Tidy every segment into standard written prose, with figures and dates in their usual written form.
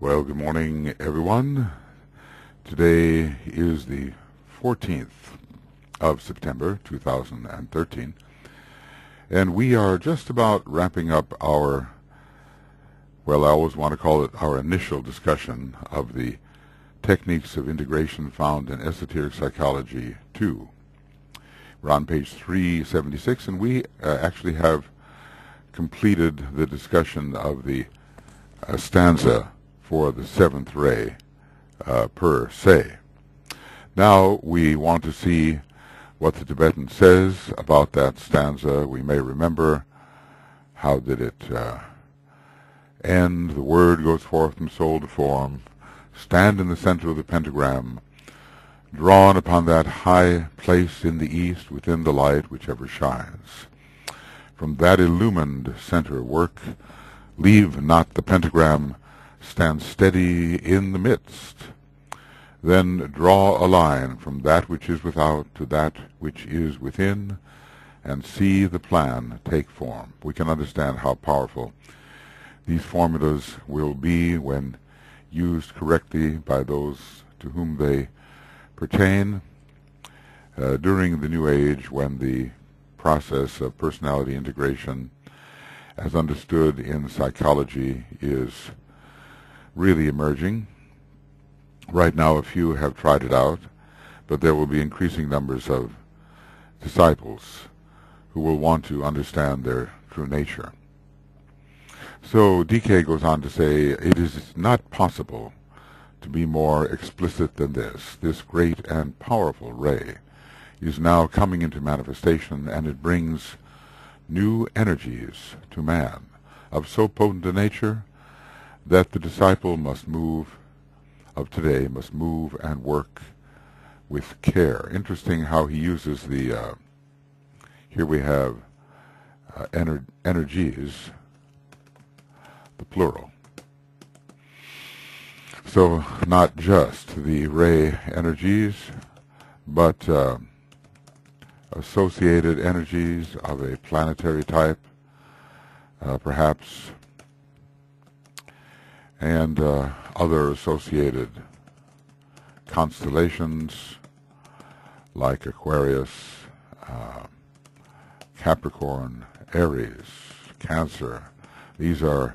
Well, good morning, everyone. Today is the 14th of September, 2013, and we are just about wrapping up our, well, I always want to call it our initial discussion of the techniques of integration found in Esoteric Psychology 2. We're on page 376, and we actually have completed the discussion of the stanza for the seventh ray per se. Now we want to see what the Tibetan says about that stanza. We may remember how did it end. The word goes forth from soul to form, stand in the center of the pentagram, drawn upon that high place in the east within the light whichever shines. From that illumined center work, leave not the pentagram, stand steady in the midst. Then draw a line from that which is without to that which is within, and see the plan take form. We can understand how powerful these formulas will be when used correctly by those to whom they pertain during the New Age, when the process of personality integration as understood in psychology is really emerging. Right now a few have tried it out, but there will be increasing numbers of disciples who will want to understand their true nature. So DK goes on to say, it is not possible to be more explicit than this. This great and powerful ray is now coming into manifestation, and it brings new energies to man of so potent a nature that the disciple of today must move and work with care. Interesting how he uses the, here we have energies, the plural. So not just the ray energies, but associated energies of a planetary type, perhaps, and other associated constellations like Aquarius, Capricorn, Aries, Cancer. These are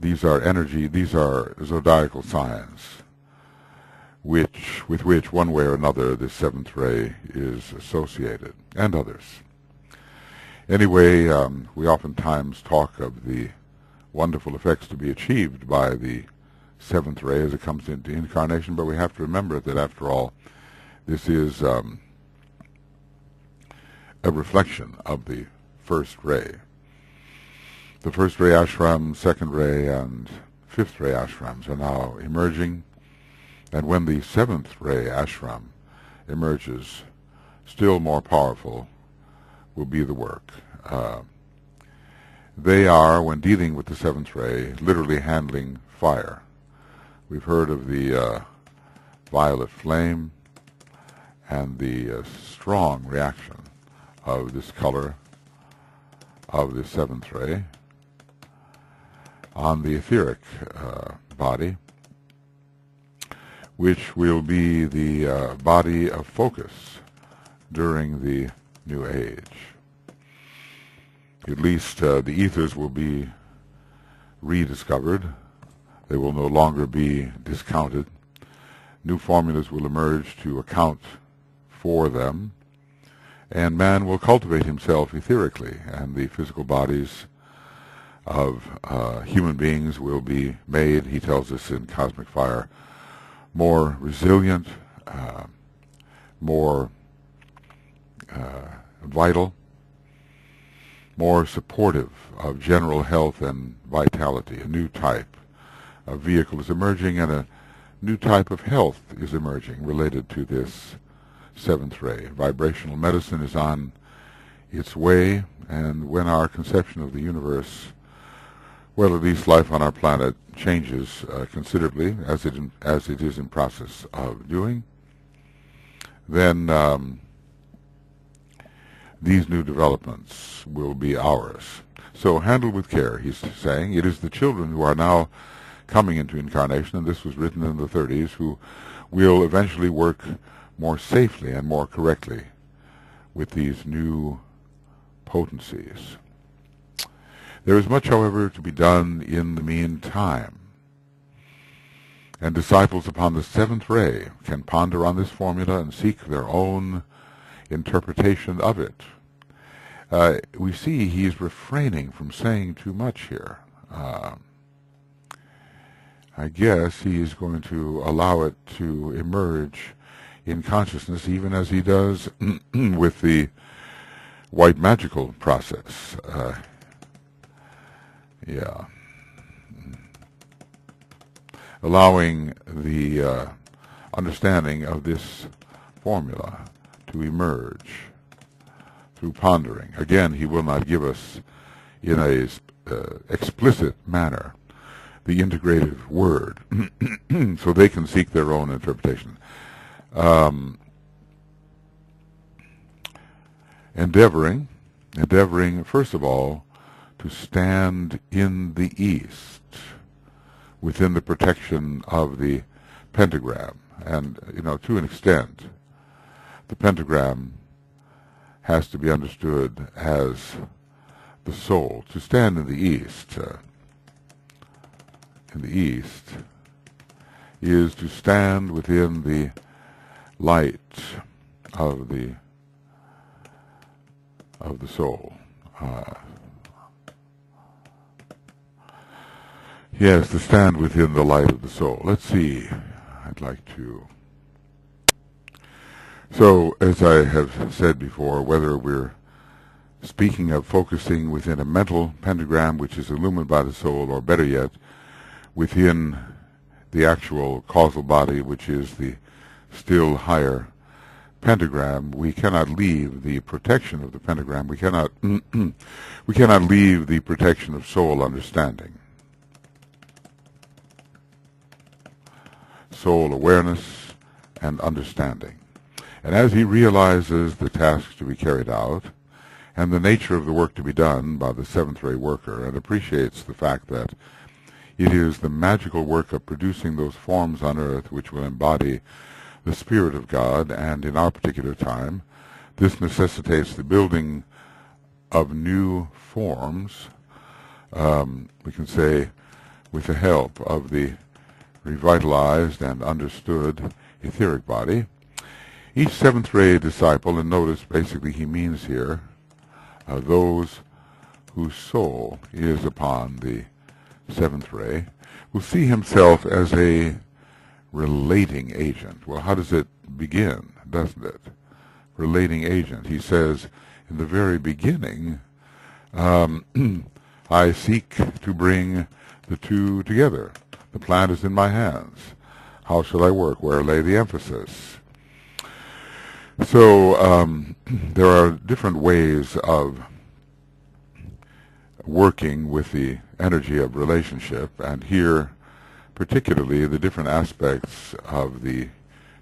energy. These are zodiacal signs, with which one way or another the seventh ray is associated, and others. Anyway, we oftentimes talk of the wonderful effects to be achieved by the seventh ray as it comes into incarnation, but we have to remember that after all, this is a reflection of the first ray. The first ray ashram, second ray, and fifth ray ashrams are now emerging, and when the seventh ray ashram emerges, still more powerful will be the work. They are, when dealing with the seventh ray, literally handling fire. We've heard of the violet flame and the strong reaction of this color of the seventh ray on the etheric body, which will be the body of focus during the New Age. At least the ethers will be rediscovered. They will no longer be discounted. New formulas will emerge to account for them, and man will cultivate himself etherically, and the physical bodies of human beings will be made, he tells us in Cosmic Fire, more resilient, more vital, more supportive of general health and vitality. A new type of vehicle is emerging, and a new type of health is emerging related to this seventh ray. Vibrational medicine is on its way, and when our conception of the universe, well, at least life on our planet, changes considerably, as it is in process of doing, then these new developments will be ours. So handle with care, he's saying. It is the children who are now coming into incarnation, and this was written in the 30s, who will eventually work more safely and more correctly with these new potencies. There is much, however, to be done in the meantime, and disciples upon the seventh ray can ponder on this formula and seek their own interpretation of it. We see he's refraining from saying too much here. I guess he is going to allow it to emerge in consciousness, even as he does with the white magical process. Allowing the understanding of this formula to emerge through pondering. Again, he will not give us in a explicit manner the integrative word, so they can seek their own interpretation. Endeavoring, first of all, to stand in the east, within the protection of the pentagram. And, to an extent, the pentagram has to be understood as the soul. To stand in the east, is to stand within the light of the soul. Yes, to stand within the light of the soul. Let's see. I'd like to. So, as I have said before, whether we're speaking of focusing within a mental pentagram which is illumined by the soul, or better yet, within the actual causal body, which is the still higher pentagram, we cannot leave the protection of the pentagram. We cannot leave the protection of soul understanding, soul awareness and understanding. And as he realizes the tasks to be carried out and the nature of the work to be done by the seventh ray worker, and appreciates the fact that it is the magical work of producing those forms on earth which will embody the Spirit of God, and in our particular time, this necessitates the building of new forms, we can say, with the help of the revitalized and understood etheric body. Each seventh ray disciple, and notice basically he means here those whose soul is upon the seventh ray, will see himself as a relating agent. Well, how does it begin, doesn't it? Relating agent. He says in the very beginning, I seek to bring the two together. The plan is in my hands. How shall I work? Where lay the emphasis? So there are different ways of working with the energy of relationship, and here particularly the different aspects of the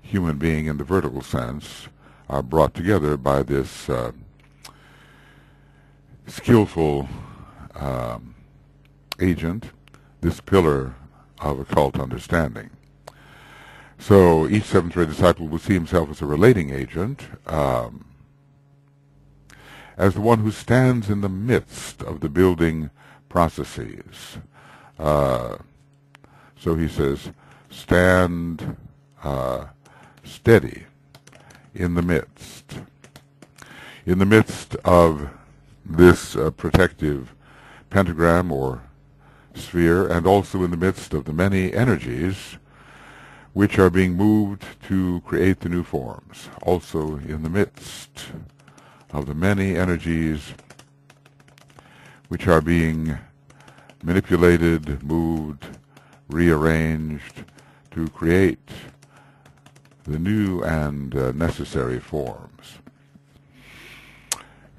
human being in the vertical sense are brought together by this skillful agent, this pillar of occult understanding. So each seventh ray disciple will see himself as a relating agent, as the one who stands in the midst of the building processes. So he says, stand steady in the midst. In the midst of this protective pentagram or sphere, and also in the midst of the many energies which are being moved to create the new forms. Also in the midst of the many energies which are being manipulated, moved, rearranged to create the new and necessary forms.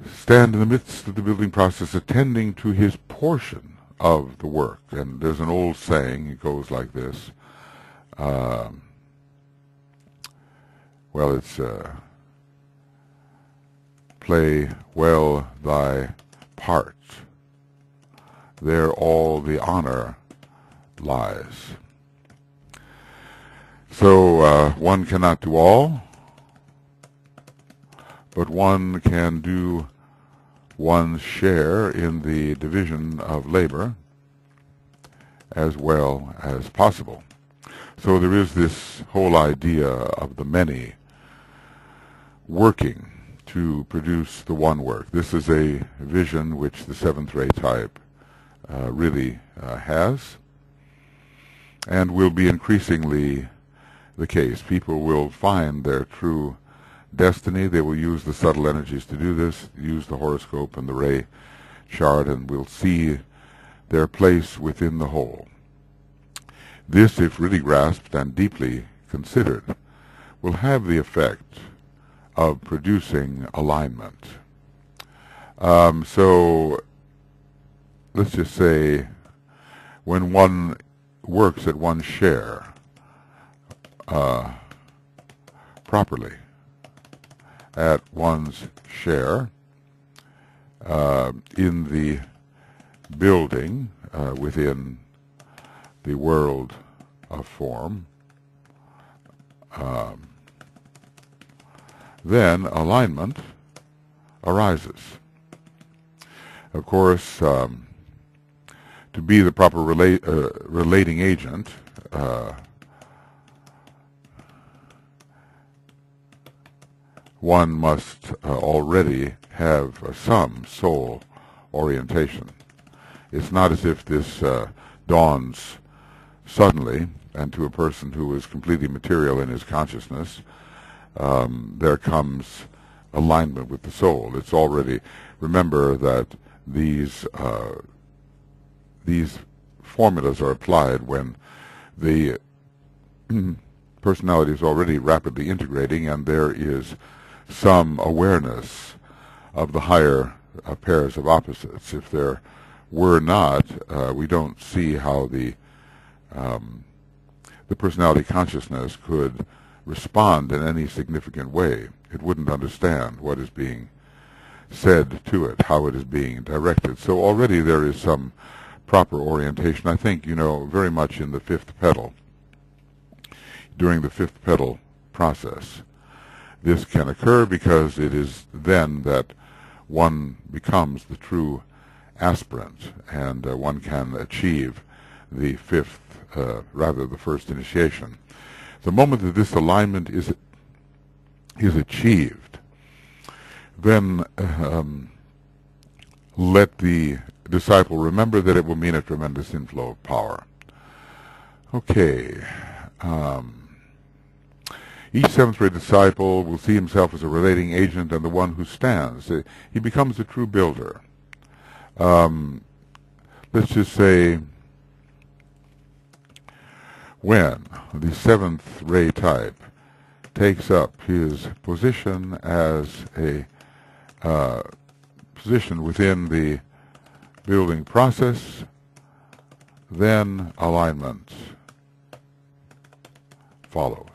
Stand in the midst of the building process, attending to his portion of the work. And there's an old saying, it goes like this. It's play well thy part. There all the honor lies. So one cannot do all, but one can do one's share in the division of labor as well as possible. So there is this whole idea of the many working to produce the one work. This is a vision which the seventh ray type really has, and will be increasingly the case. People will find their true destiny. They will use the subtle energies to do this, use the horoscope and the ray chart, and will see their place within the whole. This, if really grasped and deeply considered, will have the effect of producing alignment. So let's just say when one works at one's share properly, at one's share in the building within the world of form, then alignment arises. Of course, to be the proper relating agent, one must already have some soul orientation. It's not as if this dawns suddenly, and to a person who is completely material in his consciousness, there comes alignment with the soul. It's already, remember that these formulas are applied when the personality is already rapidly integrating and there is some awareness of the higher pairs of opposites. If there were not, we don't see how the personality consciousness could respond in any significant way. It wouldn't understand what is being said to it, how it is being directed. So already there is some proper orientation. I think, very much in the fifth petal, during the fifth petal process, this can occur because it is then that one becomes the true aspirant, and one can achieve the fifth, rather the first initiation. The moment that this alignment is achieved, then let the disciple remember that it will mean a tremendous inflow of power. Okay. Each seventh ray disciple will see himself as a relating agent and the one who stands. He becomes a true builder. Let's just say when the seventh ray type takes up his position as a position within the building process, then alignment follows.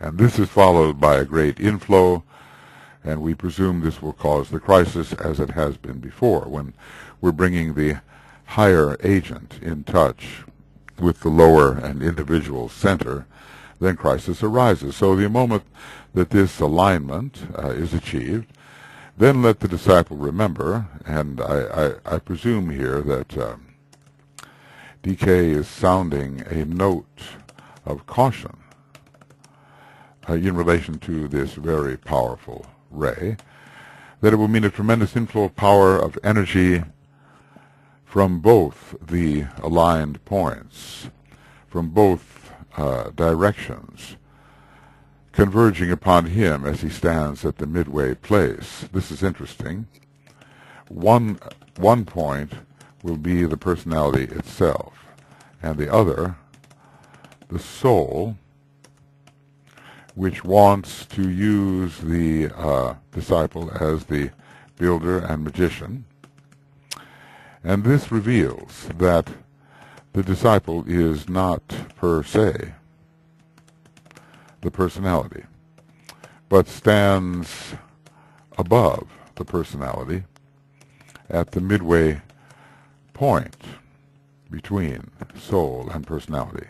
And this is followed by a great inflow, and we presume this will cause the crisis as it has been before. When we're bringing the higher agent in touch with the lower and individual center, then crisis arises. So the moment that this alignment is achieved, then let the disciple remember, and I presume here that DK is sounding a note of caution in relation to this very powerful ray, that it will mean a tremendous inflow of power, of energy from both the aligned points, from both directions, converging upon him as he stands at the midway place. This is interesting. One point will be the personality itself, and the other, the soul, which wants to use the disciple as the builder and magician. And this reveals that the disciple is not per se the personality, but stands above the personality at the midway point between soul and personality.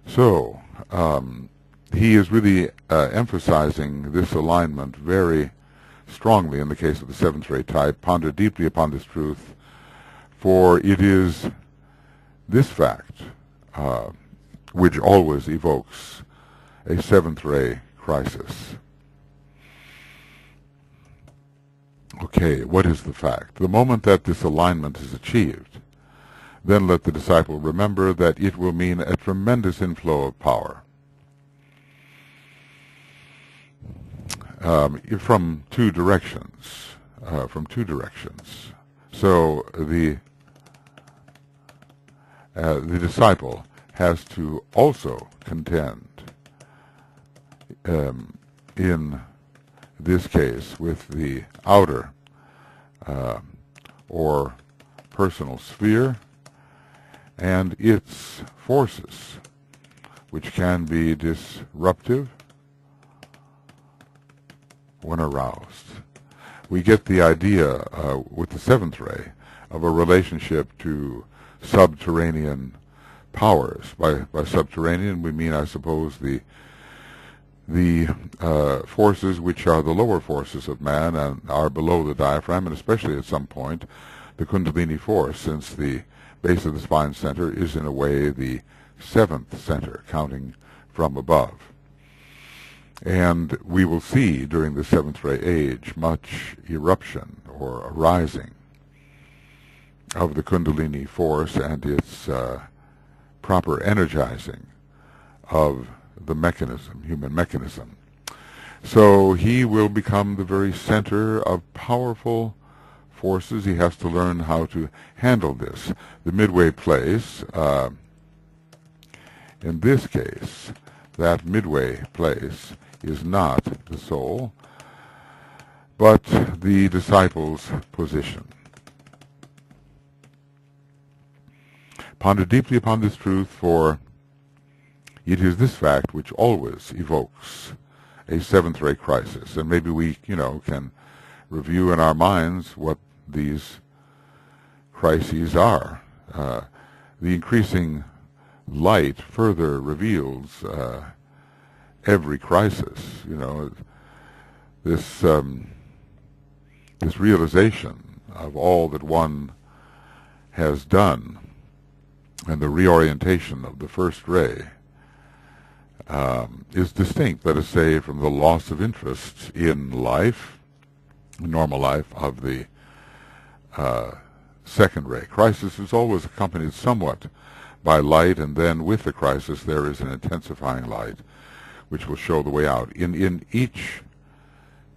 So he is really emphasizing this alignment very strongly in the case of the seventh ray type. Ponder deeply upon this truth, for it is this fact which always evokes a seventh ray crisis. Okay, what is the fact? The moment that this alignment is achieved, then let the disciple remember that it will mean a tremendous inflow of power from two directions. So the disciple has to also contend, in this case, with the outer or personal sphere and its forces, which can be disruptive when aroused. We get the idea with the seventh ray of a relationship to subterranean powers. By subterranean we mean, I suppose, the forces which are the lower forces of man and are below the diaphragm, and especially at some point the Kundalini force, since the base of the spine center is in a way the seventh center, counting from above. And we will see during the seventh ray age much eruption or arising of the Kundalini force and its proper energizing of the mechanism, human mechanism. So he will become the very center of powerful forces. He has to learn how to handle this. The midway place, in this case, that midway place is not the soul, but the disciple's position. Ponder deeply upon this truth, for it is this fact which always evokes a seventh ray crisis. And maybe we, can review in our minds what these crises are. The increasing light further reveals every crisis. This realization of all that one has done and the reorientation of the first ray is distinct, let us say, from the loss of interest in life, normal life, of the second ray. Crisis is always accompanied somewhat by light, and then with the crisis there is an intensifying light which will show the way out. In each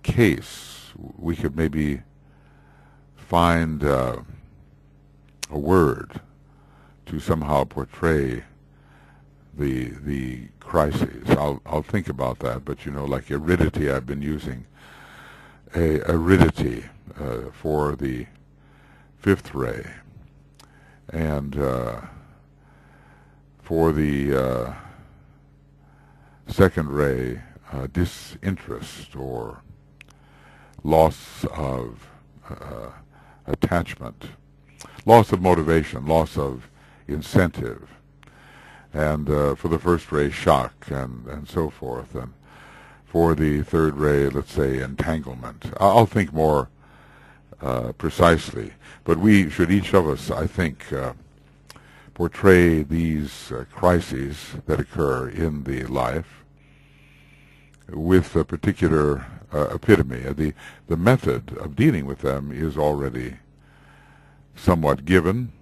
case we could maybe find a word to somehow portray the crises. I'll think about that, but like aridity, I've been using aridity for the fifth ray, and for the second ray, disinterest or loss of attachment, loss of motivation, loss of incentive, and for the first ray, shock, and so forth, and for the third ray, let's say, entanglement. I'll think more precisely, but we should, each of us, I think, portray these crises that occur in the life with a particular epitome. The method of dealing with them is already somewhat given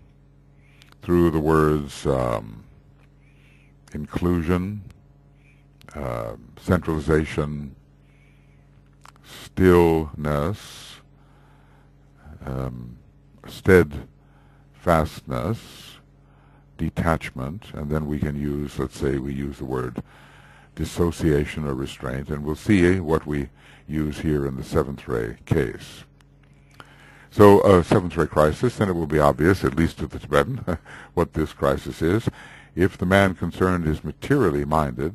through the words inclusion, centralization, stillness, steadfastness, detachment, and then we can use, let's say we use the word dissociation or restraint, and we'll see what we use here in the seventh ray case. So a seventh ray crisis, then it will be obvious, at least to the Tibetan, what this crisis is. If the man concerned is materially minded,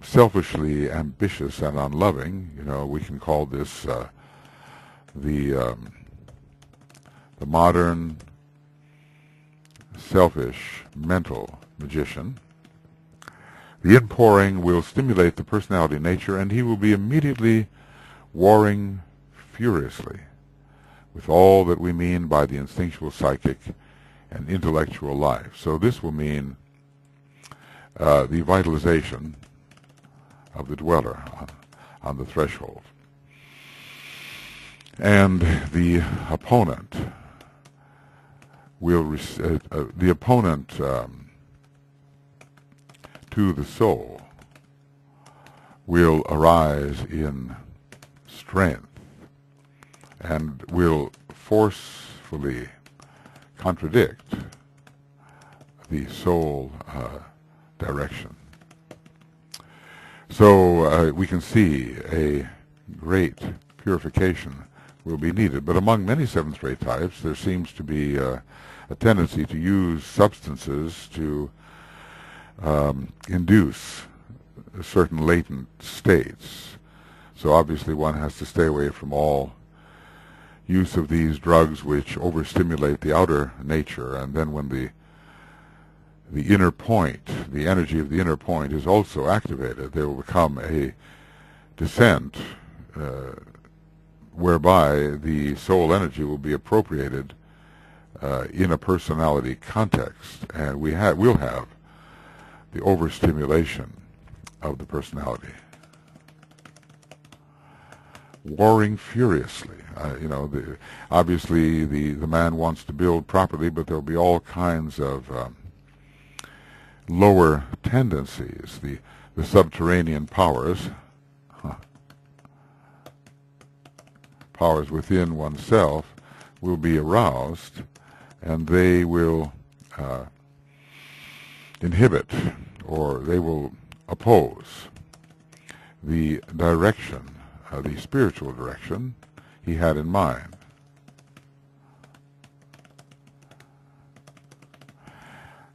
selfishly ambitious and unloving, we can call this the the modern, selfish, mental magician. The inpouring will stimulate the personality nature, and he will be immediately warring furiously with all that we mean by the instinctual, psychic, and intellectual life. So this will mean the vitalization of the dweller on the threshold. And the opponent will to the soul will arise in strength and will forcefully contradict the soul direction. So we can see a great purification will be needed. But among many seventh ray types, there seems to be a tendency to use substances to induce certain latent states. So obviously one has to stay away from all use of these drugs which overstimulate the outer nature, and then when the inner point, the energy of the inner point is also activated, there will become a descent whereby the soul energy will be appropriated in a personality context, and we'll have the overstimulation of the personality. Warring furiously. Obviously the man wants to build properly, but there'll be all kinds of lower tendencies. The subterranean powers, powers within oneself, will be aroused, and they will inhibit, or they will oppose the direction, the spiritual direction he had in mind.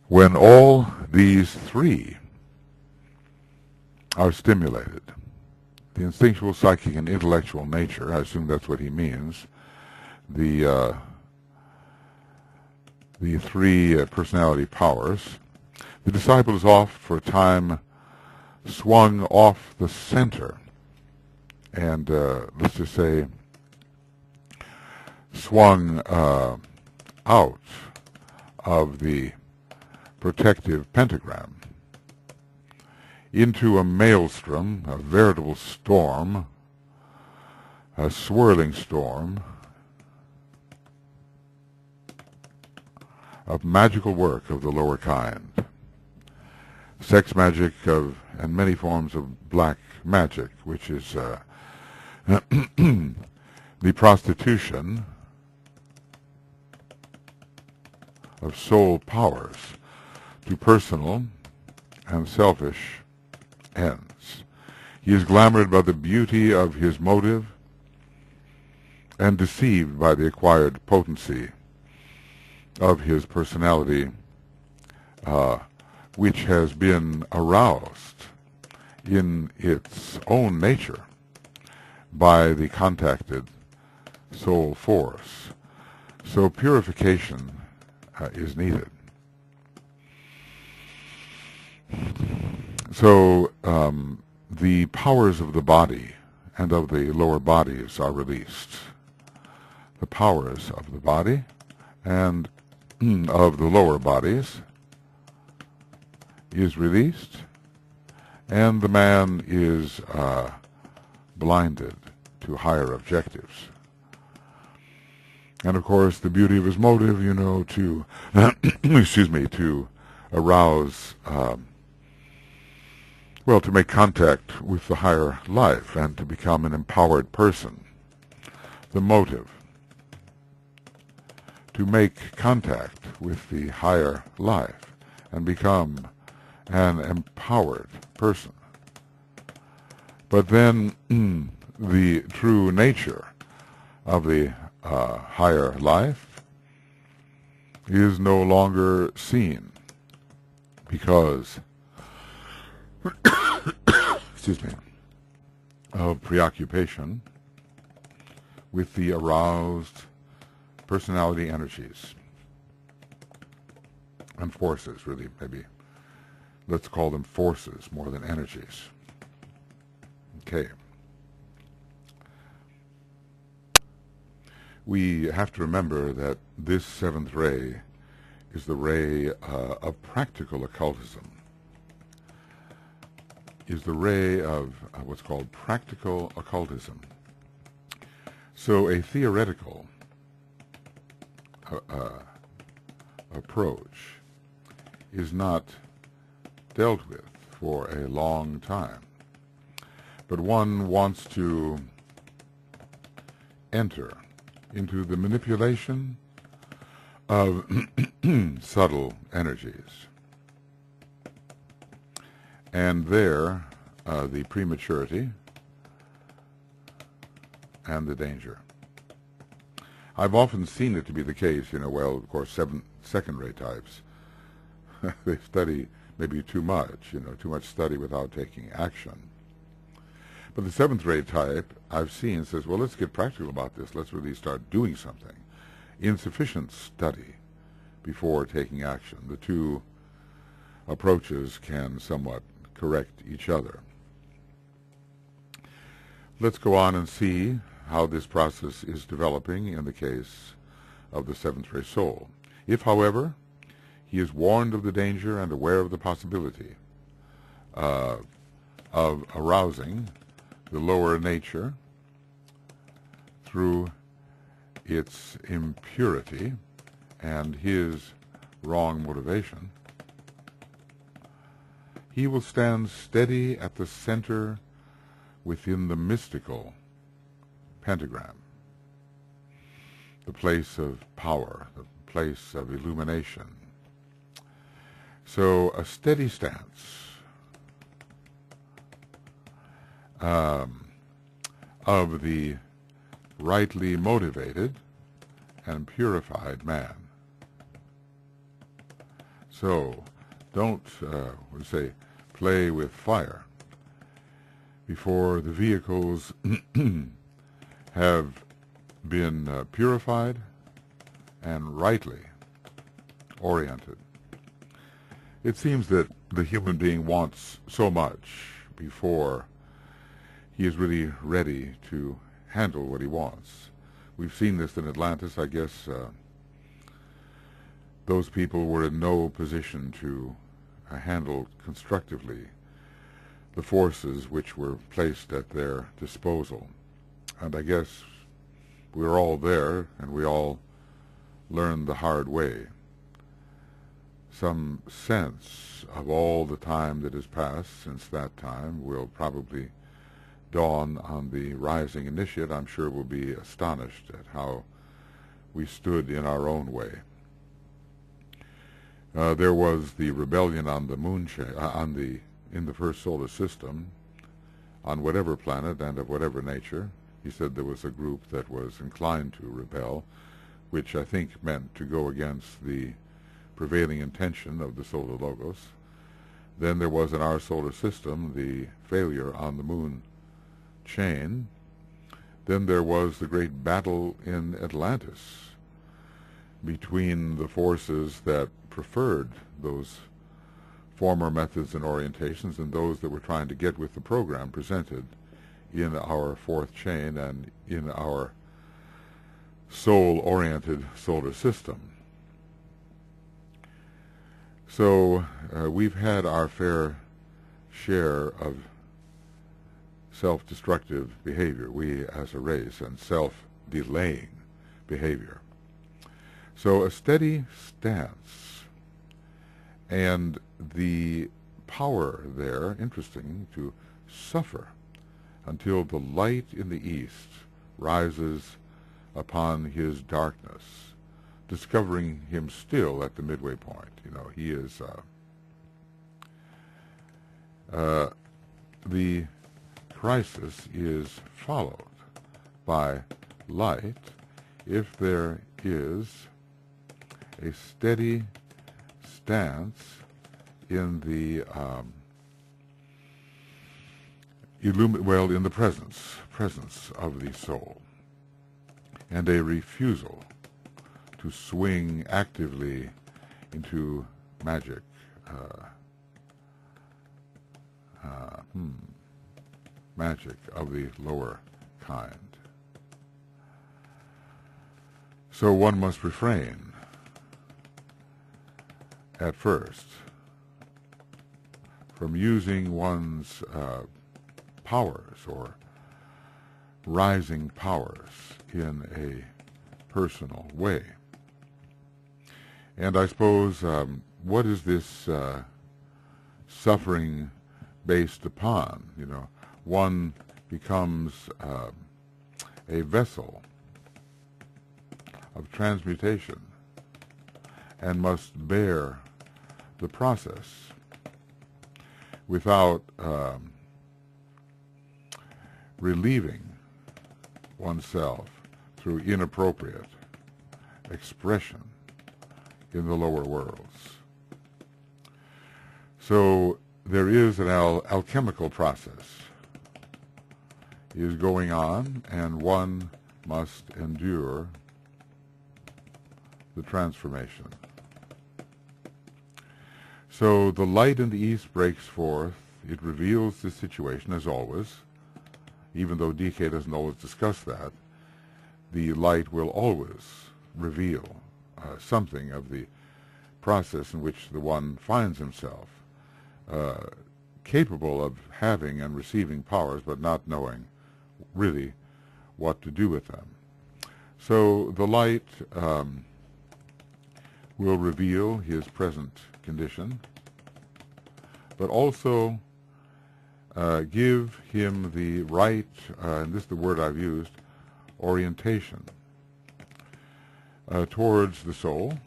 When all these three are stimulated, the instinctual, psychic, and intellectual nature, I assume that's what he means, the three personality powers, the disciple is off for a time, swung off the center, and let's just say swung out of the protective pentagram into a maelstrom, a veritable storm, a swirling storm of magical work of the lower kind. Sex magic and many forms of black magic, which is the prostitution of soul powers to personal and selfish ends. He is glamored by the beauty of his motive and deceived by the acquired potency of his personality, which has been aroused in its own nature by the contacted soul force. So purification is needed. So the powers of the body and of the lower bodies are released. The powers of the body and of the lower bodies is released, and the man is blinded to higher objectives. And of course, the beauty of his motive, to to arouse, to make contact with the higher life and to become an empowered person. The motive, to make contact with the higher life and become an empowered person. But then the true nature of the higher life is no longer seen because of preoccupation with the aroused personality energies and forces, really, maybe. Let's call them forces more than energies. Okay. We have to remember that this seventh ray is the ray of practical occultism, is the ray of what's called practical occultism. So a theoretical approach is not dealt with for a long time, but one wants to enter into the manipulation of subtle energies. And there, the prematurity and the danger. I've often seen it to be the case, well, of course, second-ray types, they study maybe too much, too much study without taking action. But the seventh-ray type I've seen says, well, let's get practical about this. Let's really start doing something. Insufficient study before taking action. The two approaches can somewhat correct each other. Let's go on and see how this process is developing in the case of the seventh-ray soul. If, however, he is warned of the danger and aware of the possibility of arousing the lower nature through its impurity and his wrong motivation, he will stand steady at the center within the mystical pentagram, the place of power, the place of illumination. So a steady stance of the rightly motivated and purified man. So don't, play with fire before the vehicles have been purified and rightly oriented. It seems that the human being wants so much before he is really ready to handle what he wants. We've seen this in Atlantis. I guess those people were in no position to handle constructively the forces which were placed at their disposal. And I guess we're all there, and we all learned the hard way. Some sense of all the time that has passed since that time will probably dawn on the rising initiate. I'm sure will be astonished at how we stood in our own way. There was the rebellion on the moon in the first solar system, on whatever planet and of whatever nature. He said there was a group that was inclined to rebel, which I think meant to go against the prevailing intention of the solar logos. Then there was in our solar system the failure on the moon chain. Then there was the great battle in Atlantis between the forces that preferred those former methods and orientations and those that were trying to get with the program presented in our fourth chain and in our soul-oriented solar system. So we've had our fair share of self-destructive behavior, we as a race, and self-delaying behavior. So a steady stance and the power there, interesting, to suffer until the light in the east rises upon his darkness, discovering him still at the midway point. He is the crisis is followed by light if there is a steady stance in the in the presence of the soul, and a refusal to swing actively into magic. Magic of the lower kind. So one must refrain at first from using one's powers or rising powers in a personal way. And I suppose, what is this suffering based upon? You know, one becomes a vessel of transmutation and must bear the process without relieving oneself through inappropriate expression in the lower worlds. So there is an alchemical process is going on, and one must endure the transformation. So the light in the east breaks forth. It reveals the situation, as always. Even though DK doesn't always discuss that, the light will always reveal something of the process in which the one finds himself, capable of having and receiving powers, but not knowing really what to do with them. So the light will reveal his present condition, but also give him the right, and this is the word I've used, orientation towards the soul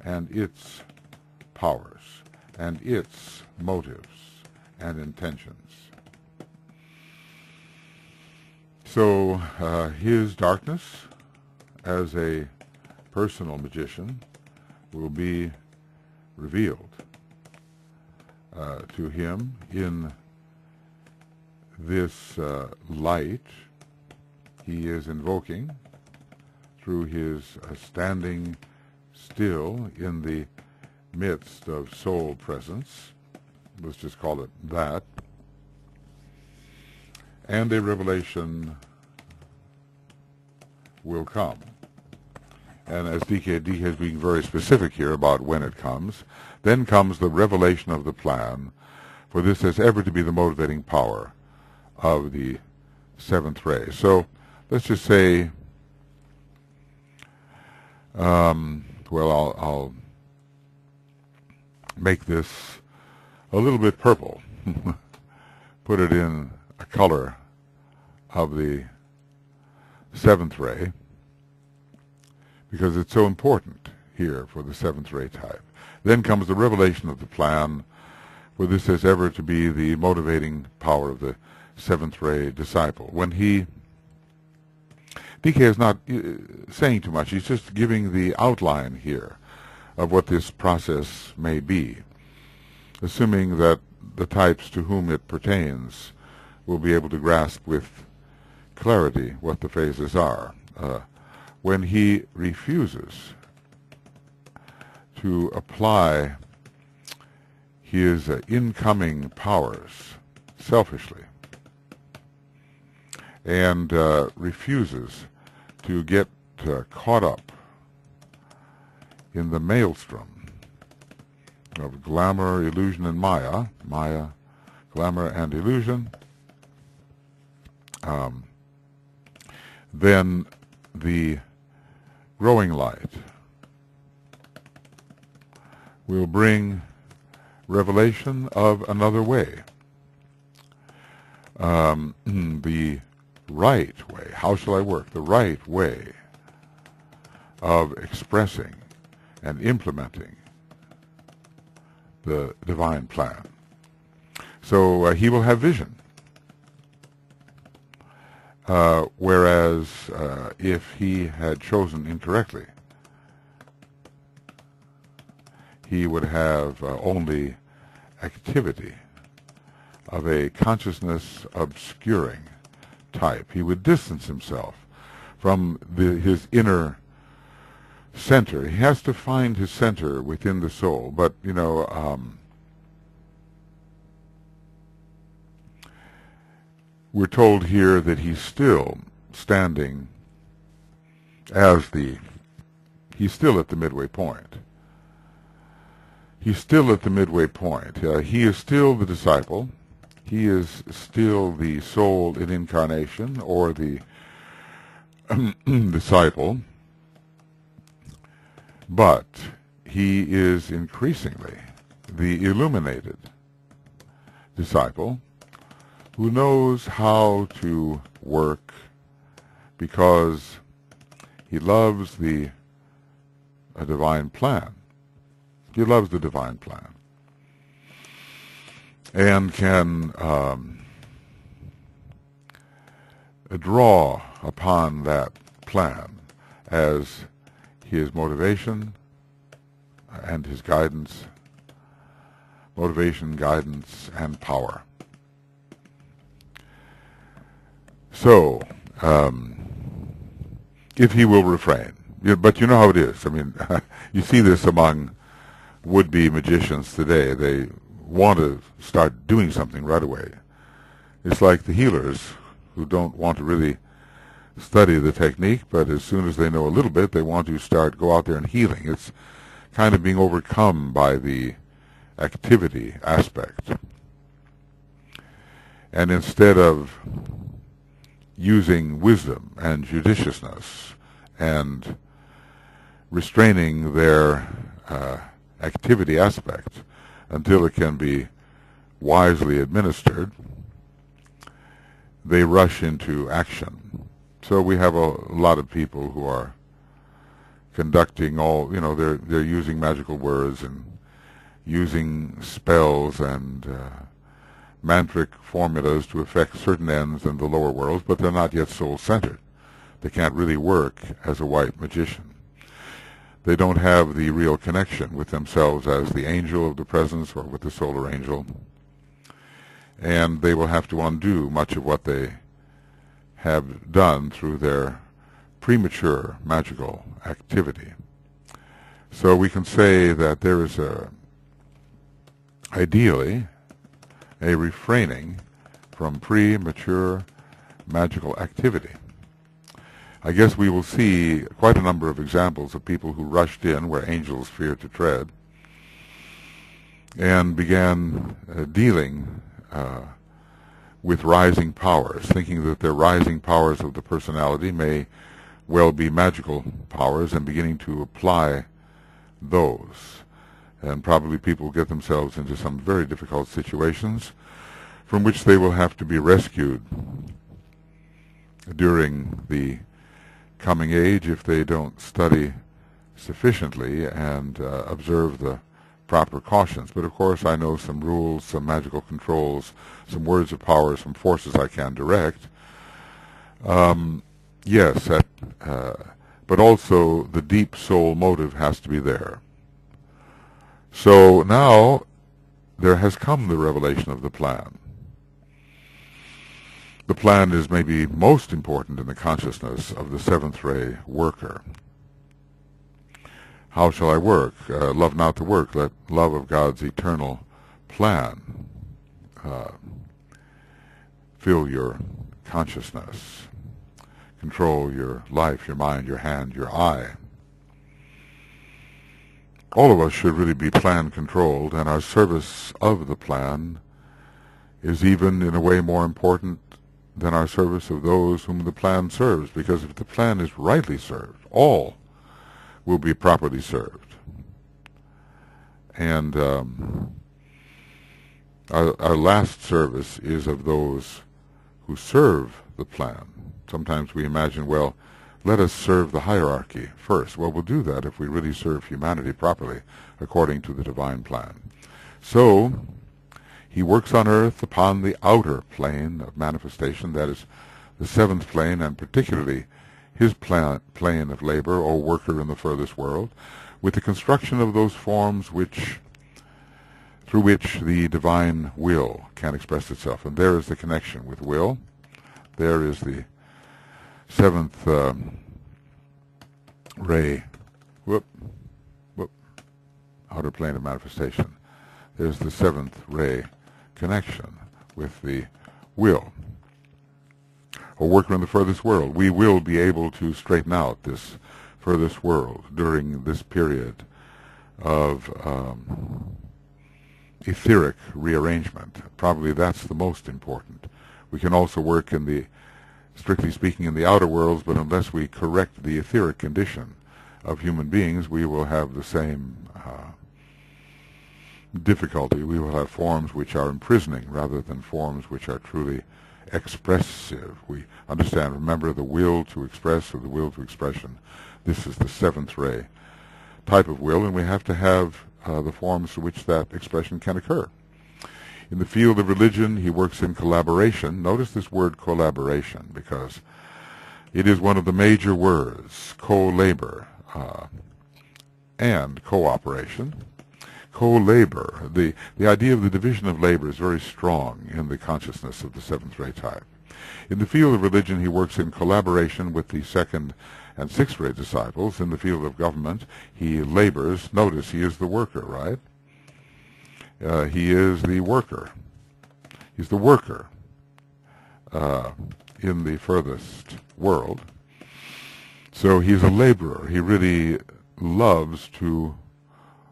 and its powers and its motives and intentions. So his darkness as a personal magician will be revealed to him in this light he is invoking through his standing still in the midst of soul presence. Let's just call it that. And a revelation will come. And as DK is being very specific here about when it comes, then comes the revelation of the plan, for this has ever to be the motivating power of the seventh ray. So let's just say, well, I'll make this a little bit purple, put it in a color of the seventh ray, because it's so important here for the seventh ray type. Then comes the revelation of the plan, for this is ever to be the motivating power of the seventh ray disciple. When DK is not saying too much, he's just giving the outline here of what this process may be, assuming that the types to whom it pertains will be able to grasp with clarity what the phases are. When he refuses to apply his incoming powers selfishly and refuses to get caught up in the maelstrom of glamour, illusion, and Maya, glamour, and illusion, then the growing light will bring revelation of another way, the right way. How shall I work? The right way of expressing and implementing the divine plan. So he will have vision. Whereas if he had chosen incorrectly, he would have only activity of a consciousness obscuring type. He would distance himself from his inner center. He has to find his center within the soul. But, we're told here that he's still standing he's still at the midway point. He's still at the midway point. He is still the disciple. He is still the soul in incarnation, or the disciple. But he is increasingly the illuminated disciple who knows how to work because he loves the divine plan. He loves the divine plan and can draw upon that plan as his motivation and his guidance, motivation, guidance, and power. So, if he will refrain. But you know how it is. I mean, you see this among would-be magicians today. They want to start doing something right away. It's like the healers who don't want to really study the technique, but as soon as they know a little bit, they want to go out there and healing. It's kind of being overcome by the activity aspect. And instead of using wisdom and judiciousness and restraining their activity aspect until it can be wisely administered, they rush into action. So we have a lot of people who are conducting they're using magical words and using spells and mantric formulas to effect certain ends in the lower worlds, but they're not yet soul-centered. They can't really work as a white magician. They don't have the real connection with themselves as the angel of the presence or with the solar angel. And they will have to undo much of what they have done through their premature magical activity. So we can say that there is ideally a refraining from premature magical activity. I guess we will see quite a number of examples of people who rushed in where angels feared to tread and began dealing with rising powers, thinking that their rising powers of the personality may well be magical powers, and beginning to apply those. And probably people will get themselves into some very difficult situations from which they will have to be rescued during the coming age if they don't study sufficiently and observe the proper cautions. But of course I know some rules, some magical controls, some words of power, some forces I can direct. Yes, but also the deep soul motive has to be there. So now there has come the revelation of the plan. The plan is maybe most important in the consciousness of the seventh ray worker. How shall I work? Love not the work, let love of God's eternal plan fill your consciousness, control your life, your mind, your hand, your eye. All of us should really be plan controlled, and our service of the plan is even in a way more important than our service of those whom the plan serves, because if the plan is rightly served, all will be properly served. And our last service is of those who serve the plan. Sometimes we imagine, well, let us serve the hierarchy first. Well, we'll do that if we really serve humanity properly according to the divine plan. So he works on earth upon the outer plane of manifestation, that is the seventh plane, and particularly his plane of labor, O worker in the furthest world, with the construction of those forms through which the divine will can express itself. And there is the connection with will. There is the seventh ray outer plane of manifestation. There's the seventh ray connection with the will. A worker in the furthest world. We will be able to straighten out this furthest world during this period of etheric rearrangement. Probably that's the most important. We can also work in the, strictly speaking, in the outer worlds, but unless we correct the etheric condition of human beings, we will have the same difficulty. We will have forms which are imprisoning rather than forms which are truly expressive. We understand, remember, the will to express, or the will to expression. This is the seventh ray type of will, and we have to have the forms through which that expression can occur. In the field of religion, he works in collaboration. Notice this word collaboration, because it is one of the major words, co-labor and cooperation. Co-labor, the idea of the division of labor is very strong in the consciousness of the seventh ray type. In the field of religion, he works in collaboration with the second and sixth ray disciples. In the field of government, he labors. Notice, he is the worker, right? He is the worker. He's the worker in the furthest world. So he's a laborer. He really loves to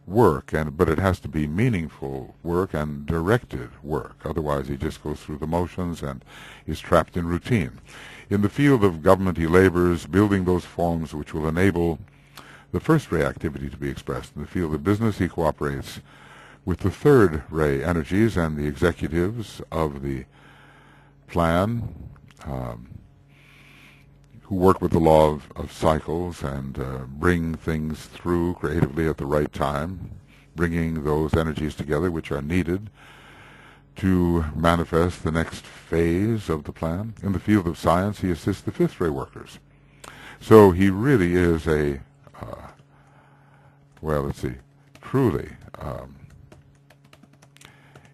work, but it has to be meaningful work and directed work. Otherwise, he just goes through the motions and is trapped in routine. In the field of government, he labors, building those forms which will enable the first ray activity to be expressed. In the field of business, he cooperates with the third ray energies and the executives of the plan, who work with the law of cycles and bring things through creatively at the right time, bringing those energies together which are needed to manifest the next phase of the plan. In the field of science, he assists the fifth ray workers. So he really is a, truly,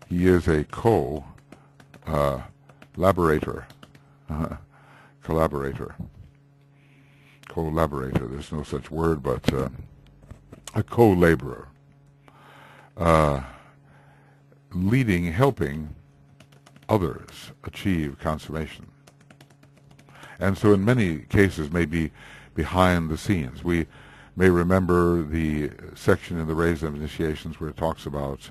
he is a collaborator. Collaborator, there's no such word, but a co-laborer. Leading, helping others achieve consummation. And so in many cases may be behind the scenes. We may remember the section in the Rays of Initiations where it talks about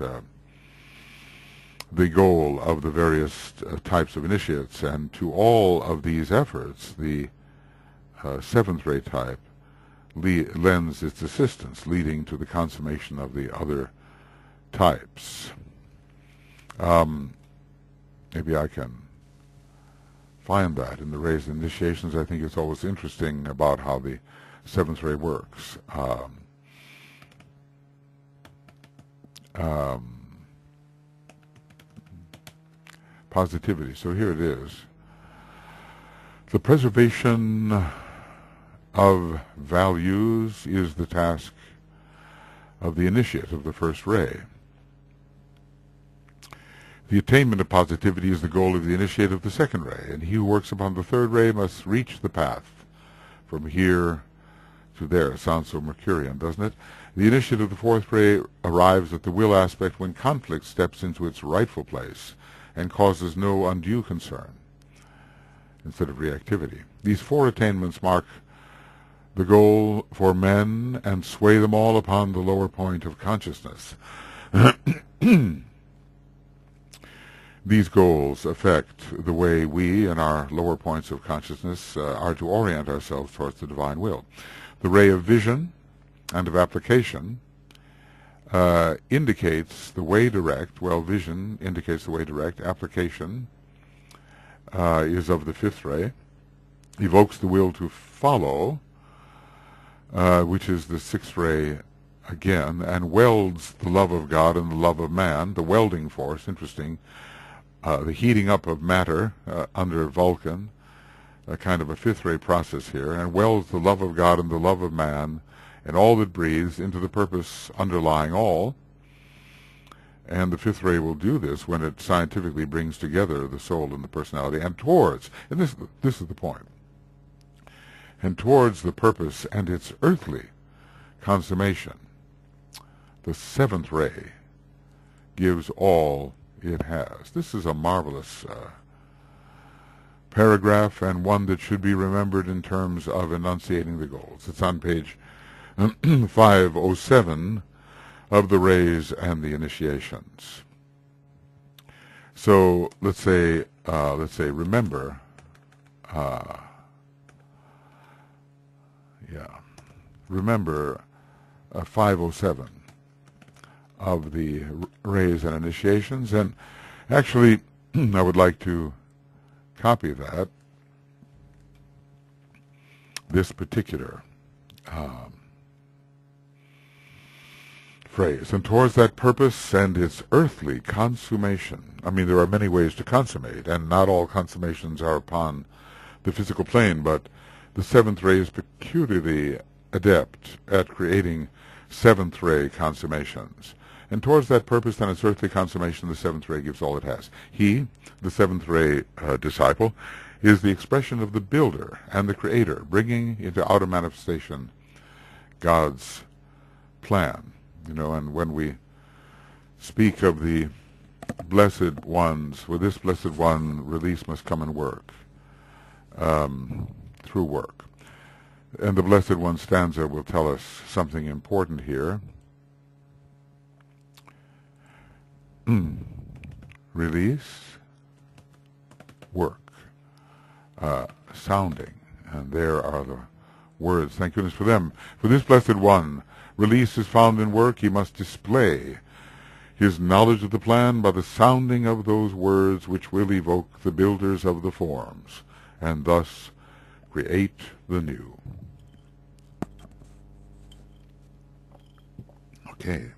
the goal of the various types of initiates, and to all of these efforts, the seventh ray type lends its assistance, leading to the consummation of the other types. Maybe I can find that in the Rays of Initiations. I think it's always interesting about how the seventh ray works. Positivity. So here it is. The preservation of values is the task of the initiate of the first ray. The attainment of positivity is the goal of the initiate of the second ray, and he who works upon the third ray must reach the path from here to there. It sounds so Mercurian, doesn't it? The initiate of the fourth ray arrives at the will aspect when conflict steps into its rightful place and causes no undue concern instead of reactivity. These four attainments mark the goal for men and sway them all upon the lower point of consciousness. These goals affect the way we, in our lower points of consciousness, are to orient ourselves towards the divine will. The ray of vision and of application indicates the way direct. Well, vision indicates the way direct. Application is of the fifth ray. Evokes the will to follow, which is the sixth ray again, and welds the love of God and the love of man. The welding force, interesting. The heating up of matter under Vulcan, a kind of a fifth ray process here, and welds the love of God and the love of man and all that breathes into the purpose underlying all. And the fifth ray will do this when it scientifically brings together the soul and the personality and towards, and this is the point, and towards the purpose and its earthly consummation. the seventh ray gives all it has. This is a marvelous paragraph, and one that should be remembered in terms of enunciating the goals. It's on page 507 of the rays and the initiations. So let's say remember, remember 507 of the rays and initiations, and actually I would like to copy that, this particular phrase. And towards that purpose and its earthly consummation, I mean, there are many ways to consummate, and not all consummations are upon the physical plane, but the seventh ray is peculiarly adept at creating seventh ray consummations. And towards that purpose and its earthly consummation, the seventh ray gives all it has. He, the seventh ray disciple, is the expression of the builder and the creator, bringing into outer manifestation God's plan. You know, and when we speak of the blessed ones, with this blessed one, release must come and work, through work. And the blessed one stanza will tell us something important here. Release, work, sounding, and there are the words. Thank goodness for them. For this blessed one, release is found in work. He must display his knowledge of the plan by the sounding of those words which will evoke the builders of the forms, and thus create the new. Okay.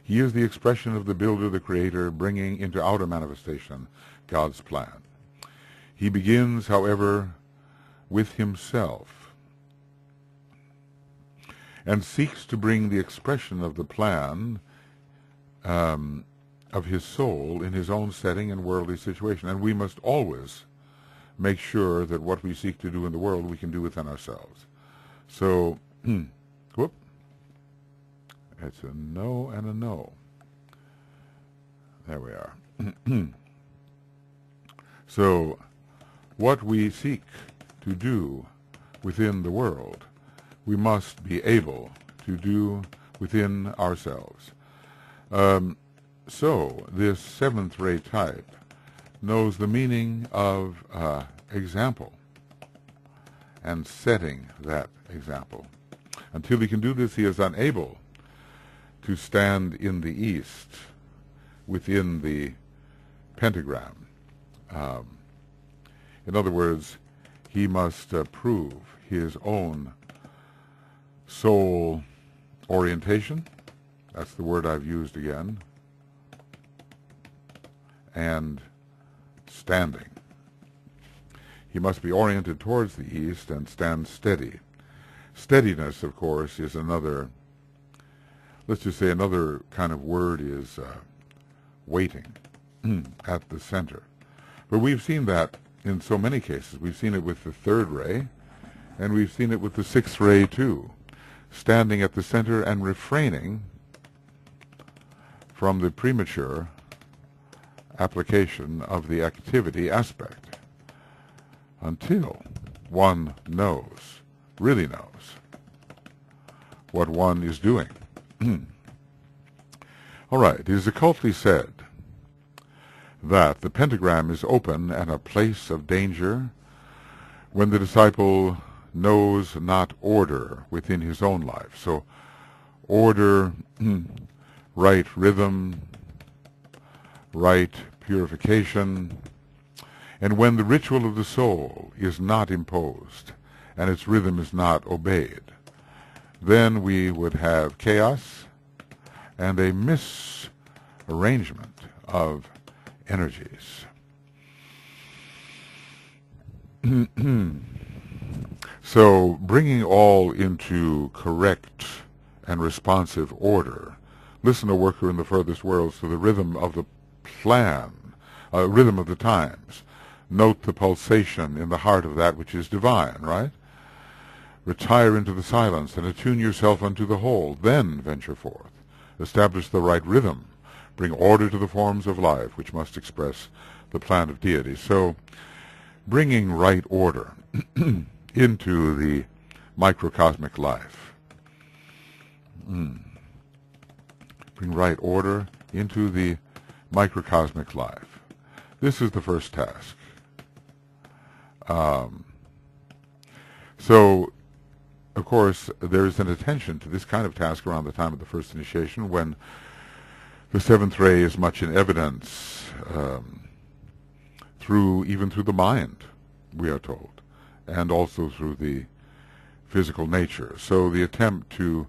He is the expression of the builder, the creator, bringing into outer manifestation God's plan. He begins, however, with himself, and seeks to bring the expression of the plan of his soul in his own setting and worldly situation. And we must always make sure that what we seek to do in the world we can do within ourselves. So, whoop. It's a no and a no. There we are. So, what we seek to do within the world, we must be able to do within ourselves. So, this seventh ray type knows the meaning of example and setting that example. Until he can do this, he is unable to stand in the east within the pentagram. In other words, he must prove his own soul orientation. That's the word I've used again. And standing. He must be oriented towards the east and stand steady. Steadiness, of course, is another, let's just say another kind of word is waiting at the center. But we've seen that in so many cases. We've seen it with the third ray, and we've seen it with the sixth ray too. Standing at the center and refraining from the premature application of the activity aspect until one knows, really knows, what one is doing. All right, it is occultly said that the pentagram is open and a place of danger when the disciple knows not order within his own life. So order, right rhythm, right purification, and when the ritual of the soul is not imposed and its rhythm is not obeyed, then we would have chaos and a misarrangement of energies. So bringing all into correct and responsive order, listen, O worker in the furthest worlds, to the rhythm of the plan, rhythm of the times. Note the pulsation in the heart of that which is divine, right? Retire into the silence and attune yourself unto the whole. Then venture forth. Establish the right rhythm. Bring order to the forms of life, which must express the plan of deity. So, bringing right order into the microcosmic life. Bring right order into the microcosmic life. This is the first task. So, of course, there is an attention to this kind of task around the time of the first initiation, when the seventh ray is much in evidence, even through the mind, we are told, and also through the physical nature. So the attempt to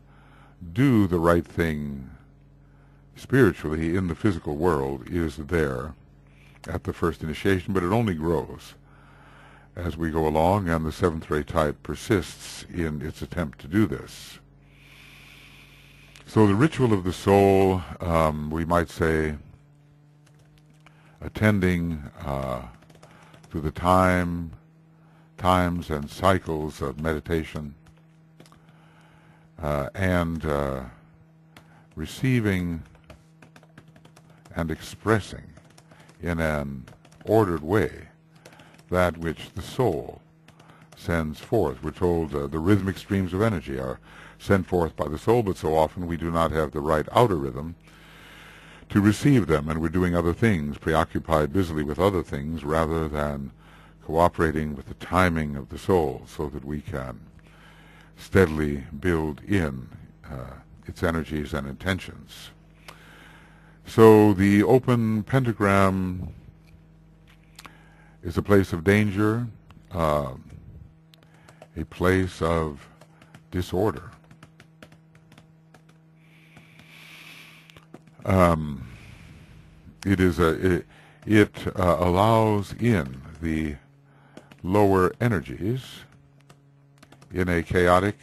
do the right thing spiritually in the physical world is there at the first initiation, but it only grows as we go along, and the seventh ray type persists in its attempt to do this. So the ritual of the soul, we might say, attending to the times and cycles of meditation, and receiving and expressing in an ordered way that which the soul sends forth. We're told the rhythmic streams of energy are sent forth by the soul, but so often we do not have the right outer rhythm to receive them, and we're doing other things, preoccupied busily with other things, rather than cooperating with the timing of the soul so that we can steadily build in its energies and intentions. So the open pentagram is a place of danger, a place of disorder. It allows in the lower energies in a chaotic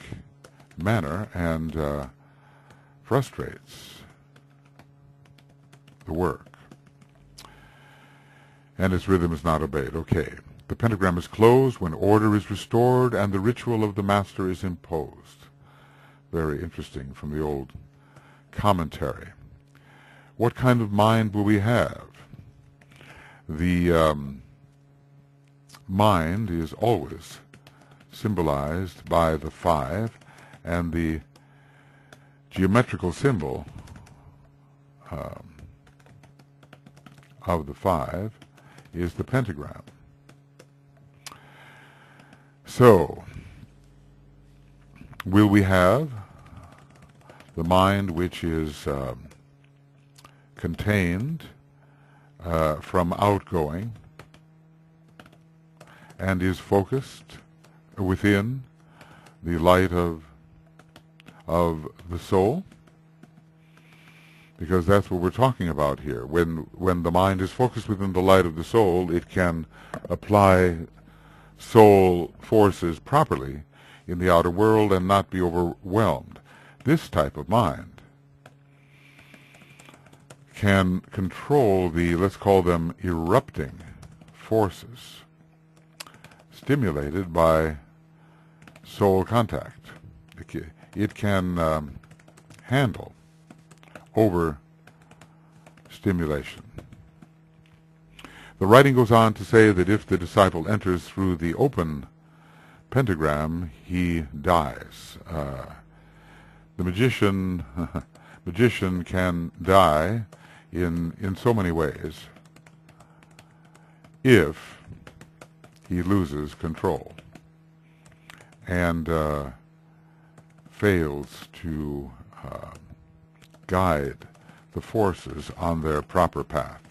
manner and frustrates the work. And its rhythm is not obeyed. Okay. The pentagram is closed when order is restored and the ritual of the master is imposed. Very interesting from the old commentary. What kind of mind will we have? The mind is always symbolized by the 5, and the geometrical symbol of the 5 is the pentagram. So, will we have the mind which is contained from outgoing and is focused within the light of the soul? Because that's what we're talking about here. When the mind is focused within the light of the soul, it can apply soul forces properly in the outer world and not be overwhelmed. This type of mind can control the, let's call them, erupting forces stimulated by soul contact. It can handle over stimulation. The writing goes on to say that if the disciple enters through the open pentagram, he dies. The magician can die in so many ways if he loses control and fails to guide the forces on their proper path.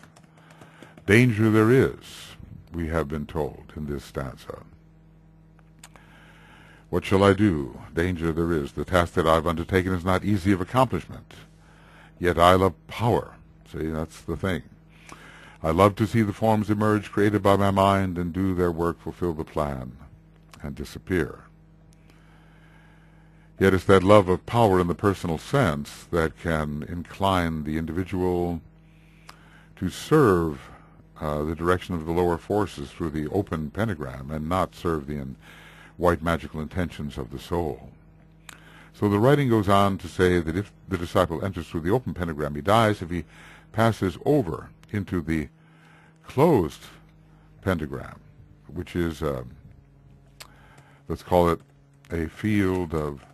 Danger there is, we have been told in this stanza. What shall I do? Danger there is. The task that I've undertaken is not easy of accomplishment. Yet I love power. See, that's the thing. I love to see the forms emerge created by my mind and do their work, fulfill the plan, and disappear. Yet it's that love of power in the personal sense that can incline the individual to serve the direction of the lower forces through the open pentagram and not serve the white magical intentions of the soul. So the writing goes on to say that if the disciple enters through the open pentagram, he dies. If he passes over into the closed pentagram, which is, let's call it a field of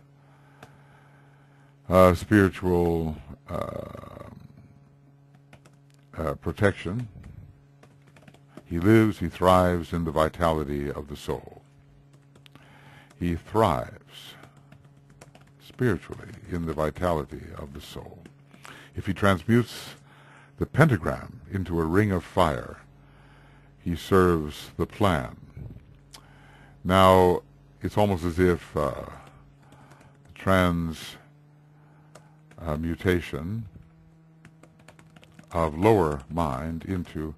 spiritual protection, he lives, he thrives in the vitality of the soul. He thrives spiritually in the vitality of the soul. If he transmutes the pentagram into a ring of fire, he serves the plan. Now, it's almost as if transmutation of lower mind into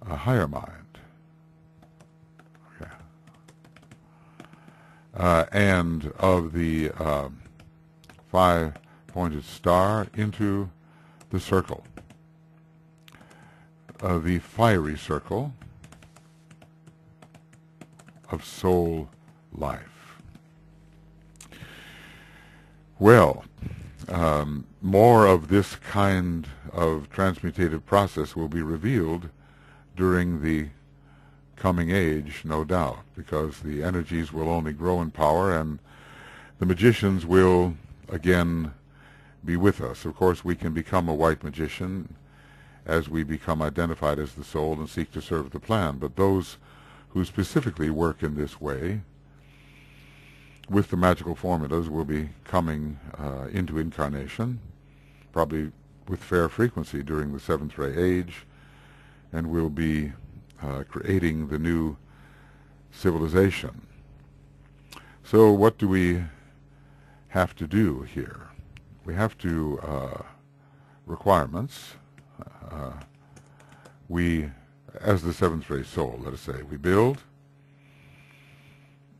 a higher mind, okay, and of the five-pointed star into the circle, the fiery circle of soul life. Well, more of this kind of transmutative process will be revealed during the coming age, no doubt, because the energies will only grow in power and the magicians will again be with us. Of course, we can become a white magician as we become identified as the soul and seek to serve the plan, but those who specifically work in this way with the magical formulas will be coming into incarnation, probably with fair frequency during the seventh ray age, and will be creating the new civilization. So what do we have to do here? We have to requirements. We, as the seventh ray soul, let us say, we build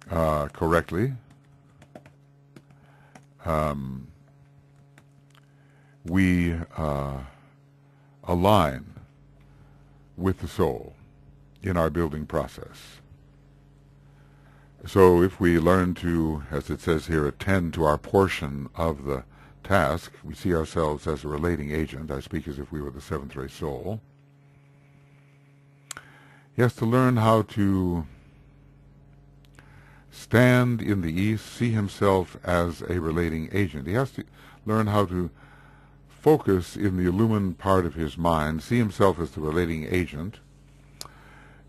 correctly. We align with the soul in our building process. So if we learn to, as it says here, attend to our portion of the task, we see ourselves as a relating agent. I speak as if we were the seventh ray soul. He has to learn how to stand in the east, see himself as a relating agent. He has to learn how to focus in the illumined part of his mind, see himself as the relating agent,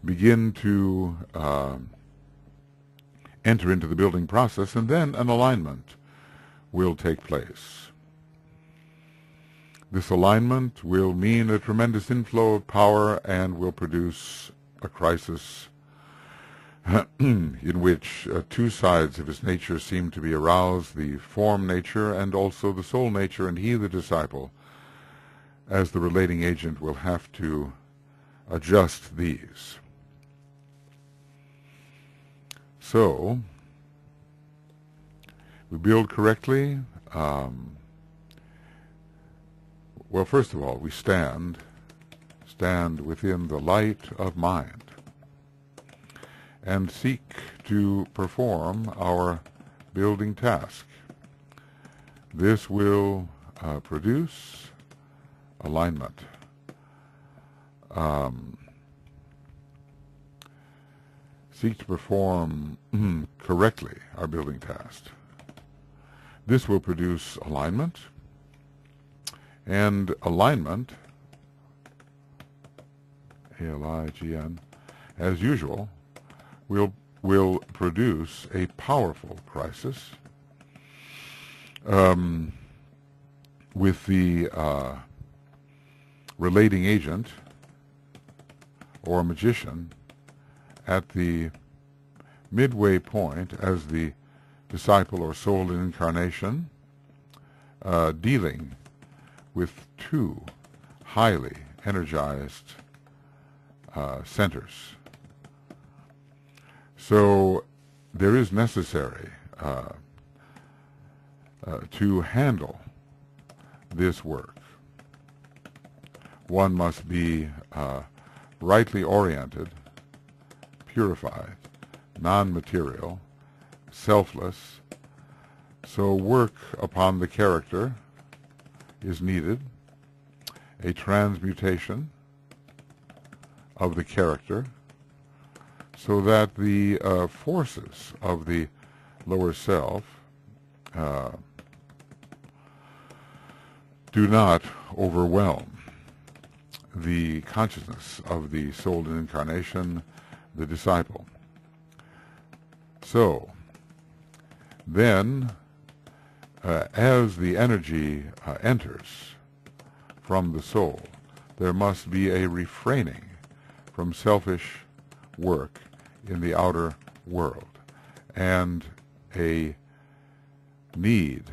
begin to enter into the building process, and then an alignment will take place. This alignment will mean a tremendous inflow of power and will produce a crisis in which two sides of his nature seem to be aroused, the form nature and also the soul nature, and he, the disciple, as the relating agent, will have to adjust these. So, we build correctly. Well, first of all, we stand within the light of mind and seek to perform our building task. This will produce alignment. Seek to perform correctly our building task. This will produce alignment, and alignment, A-L-I-G-N, as usual, will produce a powerful crisis with the relating agent or magician at the midway point as the disciple or soul in incarnation, dealing with two highly energized centers. So there is necessary to handle this work. One must be rightly oriented, purified, non-material, selfless. So work upon the character is needed, a transmutation of the character, so that the forces of the lower self do not overwhelm the consciousness of the soul in incarnation, the disciple. So, then, as the energy enters from the soul, there must be a refraining from selfish work in the outer world, and a need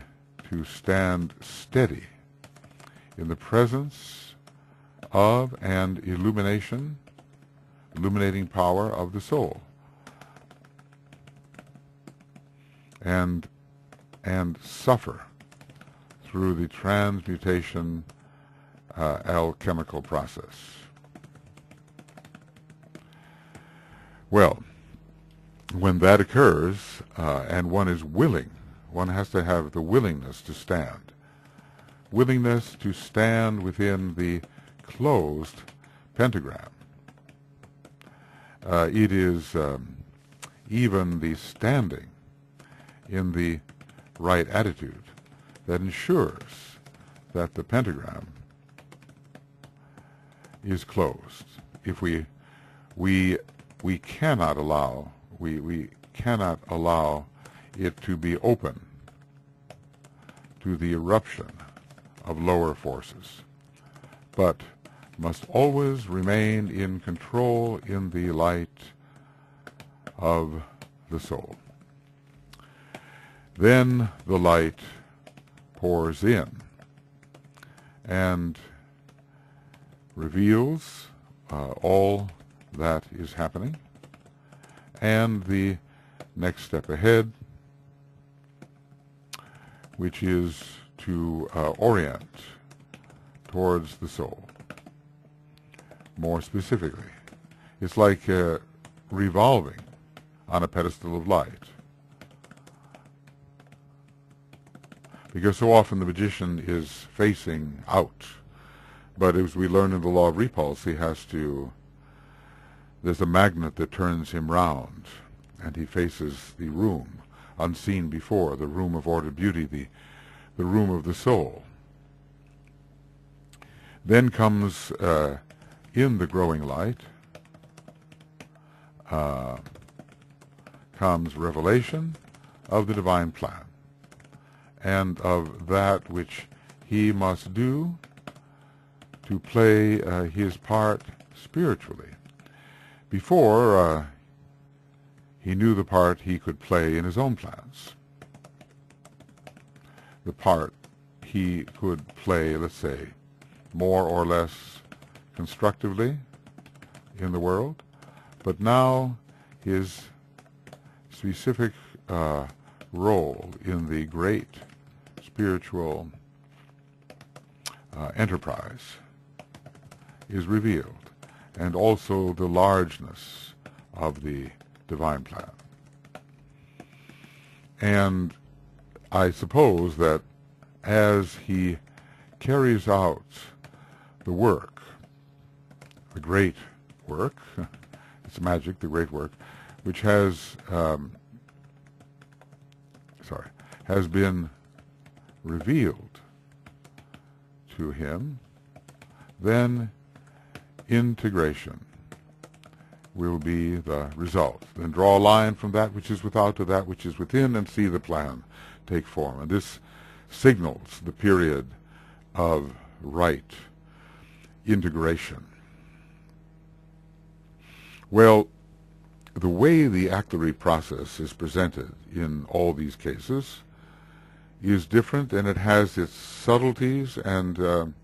to stand steady in the presence of and illuminating power of the soul, and suffer through the transmutation alchemical process. Well, when that occurs, and one is willing, one has to have the willingness to stand. Willingness to stand within the closed pentagram. It is even the standing in the right attitude that ensures that the pentagram is closed. If we cannot allow it to be open to the eruption of lower forces, but must always remain in control in the light of the soul. Then the light pours in and reveals all that is happening, and the next step ahead, which is to orient towards the soul. More specifically, it's like revolving on a pedestal of light. Because so often the magician is facing out, but as we learn in the law of repulse, there's a magnet that turns him round, and he faces the room unseen before, the room of ordered beauty, the room of the soul. Then comes, in the growing light, comes revelation of the divine plan, and of that which he must do to play his part spiritually. Before, he knew the part he could play in his own plans, the part he could play, let's say, more or less constructively in the world, but now his specific role in the great spiritual enterprise is revealed, and also the largeness of the divine plan. And I suppose that as he carries out the work, the great work, it's magic, the great work, which has been revealed to him, then integration will be the result. Then draw a line from that which is without to that which is within, and see the plan take form. And this signals the period of right integration. Well, the way the ACLRI process is presented in all these cases is different, and it has its subtleties, and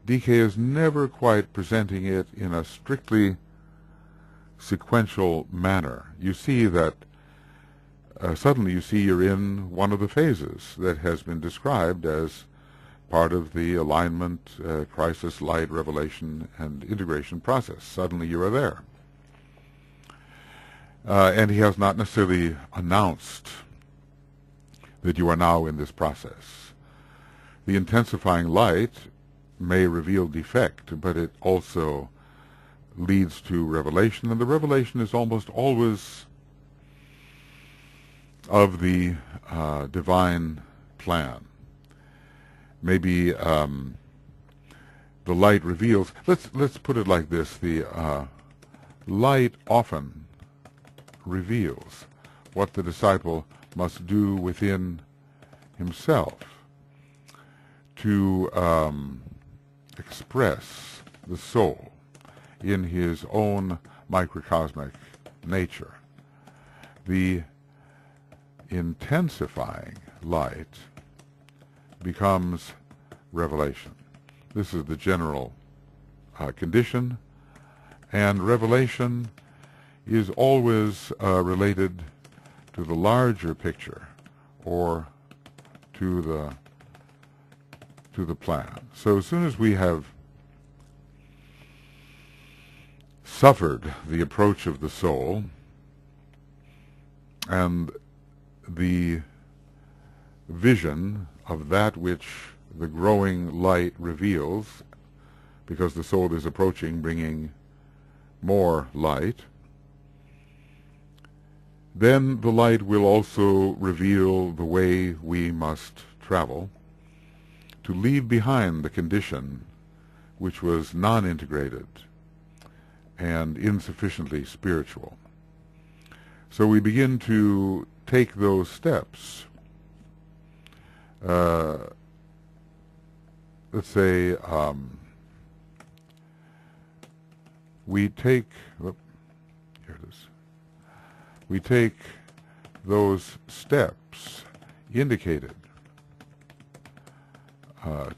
DK is never quite presenting it in a strictly sequential manner. You see that suddenly you see you're in one of the phases that has been described as part of the alignment, crisis, light, revelation, and integration process. Suddenly you are there. and he has not necessarily announced that you are now in this process. The intensifying light may reveal defect, but it also leads to revelation, and the revelation is almost always of the divine plan. Maybe the light reveals. Let's put it like this: the light often reveals what the disciple must do within himself to express the soul in his own microcosmic nature. The intensifying light becomes revelation. This is the general condition, and revelation is always related to the larger picture or to the plan. So as soon as we have suffered the approach of the soul and the vision of that which the growing light reveals, because the soul is approaching, bringing more light, then the light will also reveal the way we must travel to leave behind the condition which was non-integrated and insufficiently spiritual. So we begin to take those steps. Let's say we take those steps indicated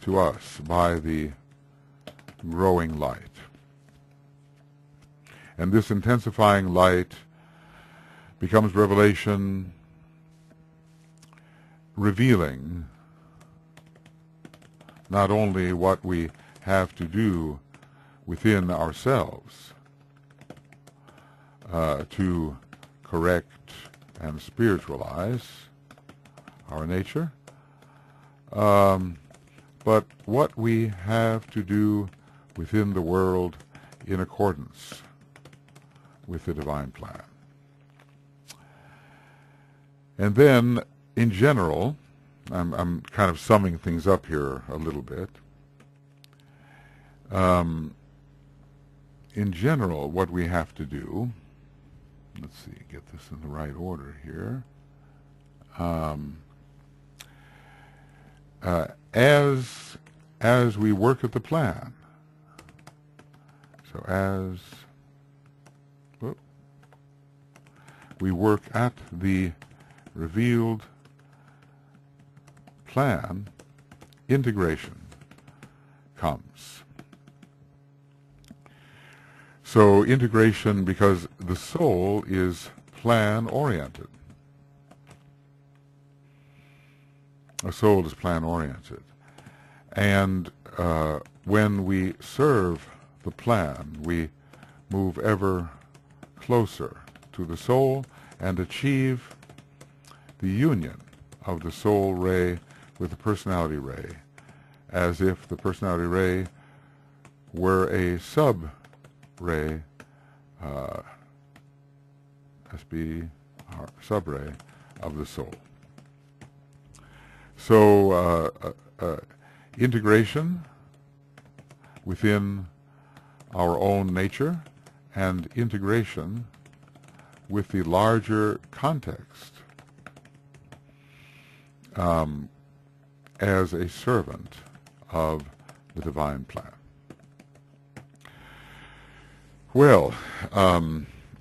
to us by the growing light. And this intensifying light becomes revelation, revealing not only what we have to do within ourselves to correct and spiritualize our nature, but what we have to do within the world in accordance with the divine plan. And then, in general, I'm kind of summing things up here a little bit. In general, what we have to do, let's see, get this in the right order here. As we work at the plan, so as we work at the revealed plan, integration comes. So integration, because the soul is plan-oriented. A soul is plan-oriented. And when we serve the plan, we move ever closer to the soul and achieve the union of the soul ray with the personality ray, as if the personality ray were a sub-ray, SB, our sub-ray of the soul. So integration within our own nature and integration with the larger context as a servant of the divine plan. Well,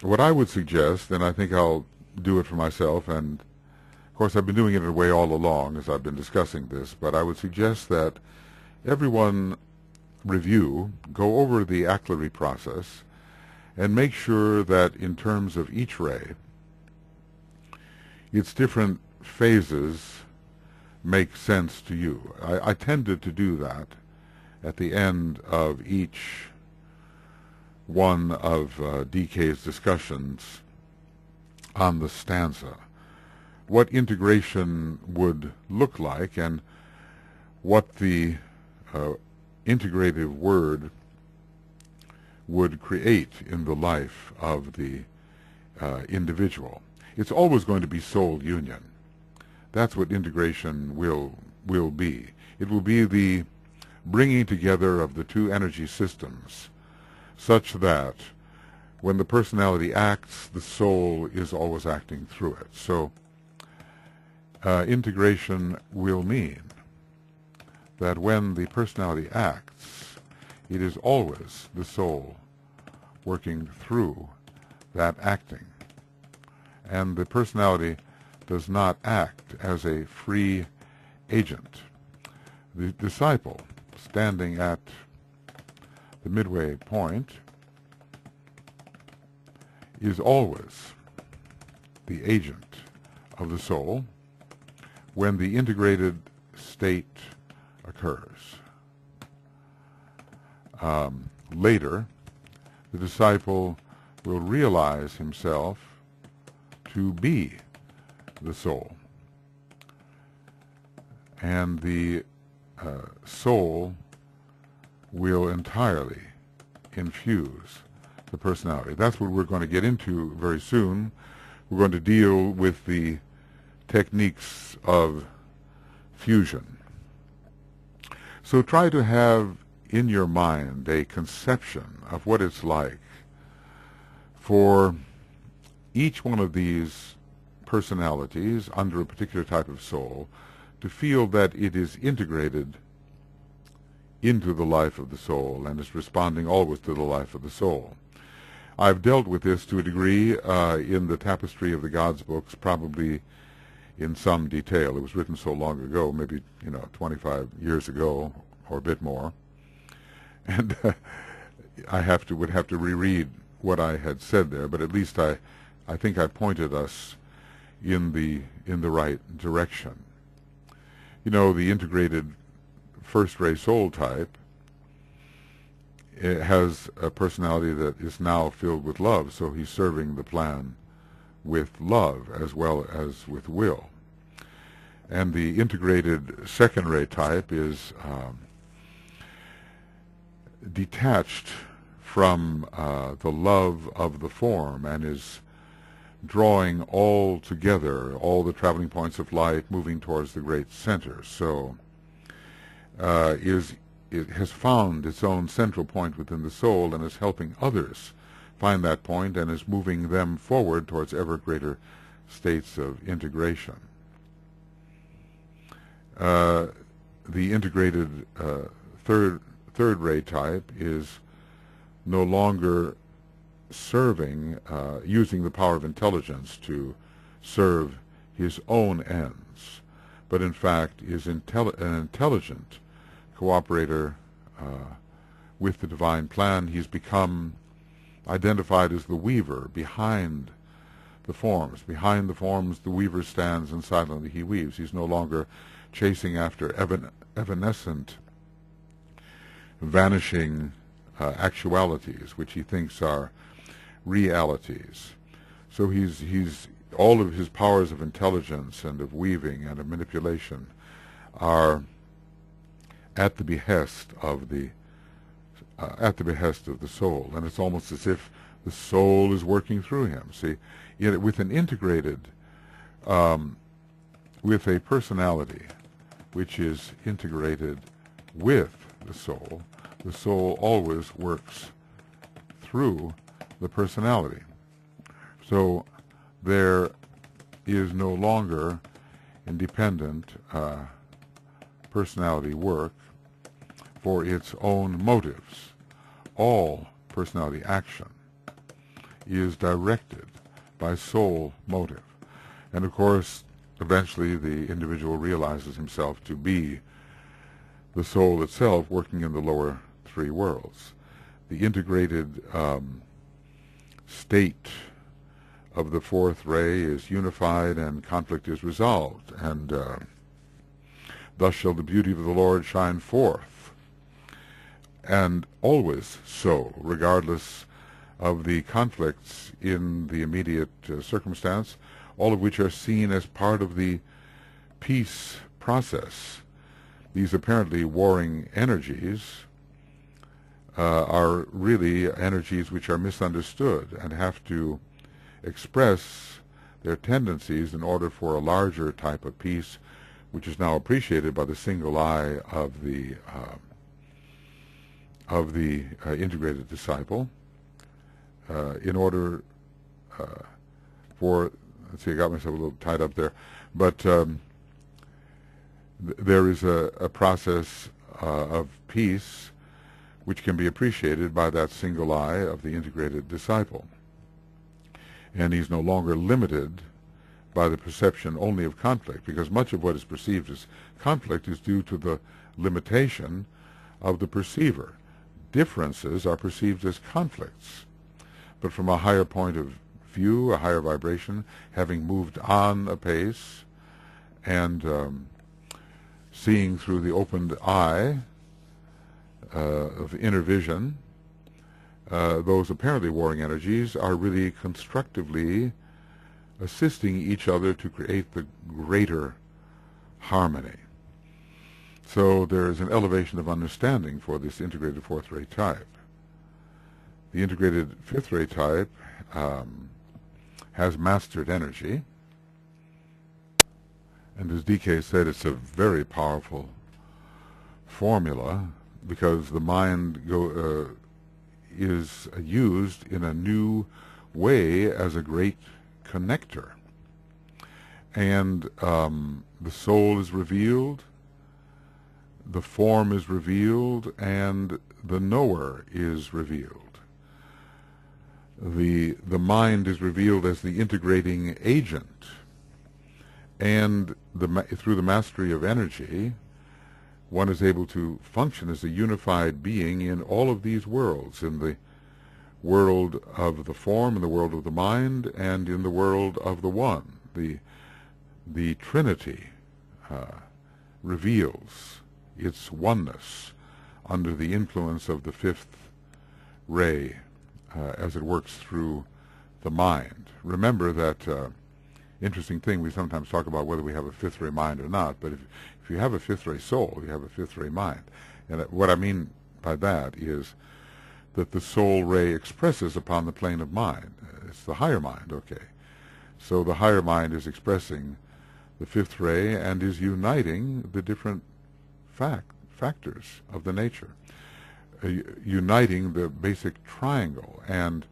what I would suggest, and I think I'll do it for myself, and of course I've been doing it in a way all along as I've been discussing this, but I would suggest that everyone review, go over the ACLRI process, and make sure that in terms of each ray, its different phases make sense to you. I tended to do that at the end of each one of DK's discussions on the stanza, what integration would look like and what the integrative word would create in the life of the individual. It's always going to be soul union. That's what integration will be. It will be the bringing together of the two energy systems such that when the personality acts, the soul is always acting through it. So integration will mean that when the personality acts, it is always the soul working through that acting. And the personality does not act as a free agent. The disciple, standing at the midway point, is always the agent of the soul when the integrated state occurs. Later, the disciple will realize himself to be the soul, and the soul will entirely infuse the personality. That's what we're going to get into very soon. We're going to deal with the techniques of fusion. So try to have in your mind a conception of what it's like for each one of these personalities under a particular type of soul to feel that it is integrated into the life of the soul and is responding always to the life of the soul. I've dealt with this to a degree in the Tapestry of the Gods books, probably in some detail. It was written so long ago, maybe 25 years ago or a bit more, and I would have to reread what I had said there. But at least I think I pointed us in the right direction. The integrated first-ray soul type, it has a personality that is now filled with love, so he's serving the plan with love as well as with will. And the integrated second-ray type is detached from the love of the form and is drawing all together, all the traveling points of light, moving towards the great center. So it has found its own central point within the soul and is helping others find that point and is moving them forward towards ever greater states of integration. The integrated third ray type is no longer serving, using the power of intelligence to serve his own ends, but in fact is an intelligent cooperator with the divine plan. He's become identified as the weaver behind the forms. Behind the forms, the weaver stands and silently he weaves. He's no longer chasing after evanescent, vanishing actualities, which he thinks are realities. So he's all of his powers of intelligence and of weaving and of manipulation are at the behest of the soul, and it's almost as if the soul is working through him. See, with an integrated, with a personality which is integrated with the soul always works through the personality. So there is no longer independent personality work for its own motives. All personality action is directed by soul motive. And of course, eventually the individual realizes himself to be the soul itself working in the lower three worlds. The integrated state of the fourth ray is unified and conflict is resolved, and thus shall the beauty of the Lord shine forth. And always so, regardless of the conflicts in the immediate circumstance, all of which are seen as part of the peace process. These apparently warring energies are really energies which are misunderstood and have to express their tendencies in order for a larger type of peace, which is now appreciated by the single eye of the integrated disciple, in order for, let's see, I got myself a little tied up there, but there is a process of peace which can be appreciated by that single eye of the integrated disciple. And he's no longer limited by the perception only of conflict, because much of what is perceived as conflict is due to the limitation of the perceiver. Differences are perceived as conflicts, but from a higher point of view, a higher vibration, having moved on a pace and seeing through the opened eye of inner vision, those apparently warring energies are really constructively assisting each other to create the greater harmony. So there is an elevation of understanding for this integrated fourth ray type. The integrated fifth ray type has mastered energy, and as DK said, it's a very powerful formula, because the mind is used in a new way as a great connector. And the soul is revealed, the form is revealed, and the knower is revealed. The mind is revealed as the integrating agent, and through the mastery of energy, one is able to function as a unified being in all of these worlds, in the world of the form, in the world of the mind, and in the world of the one. The Trinity reveals its oneness under the influence of the fifth ray as it works through the mind. Remember that interesting thing, we sometimes talk about whether we have a fifth ray mind or not, but if you have a fifth ray soul, you have a fifth ray mind. And what I mean by that is that the soul ray expresses upon the plane of mind. It's the higher mind, okay. So the higher mind is expressing the fifth ray and is uniting the different factors of the nature, uniting the basic triangle. And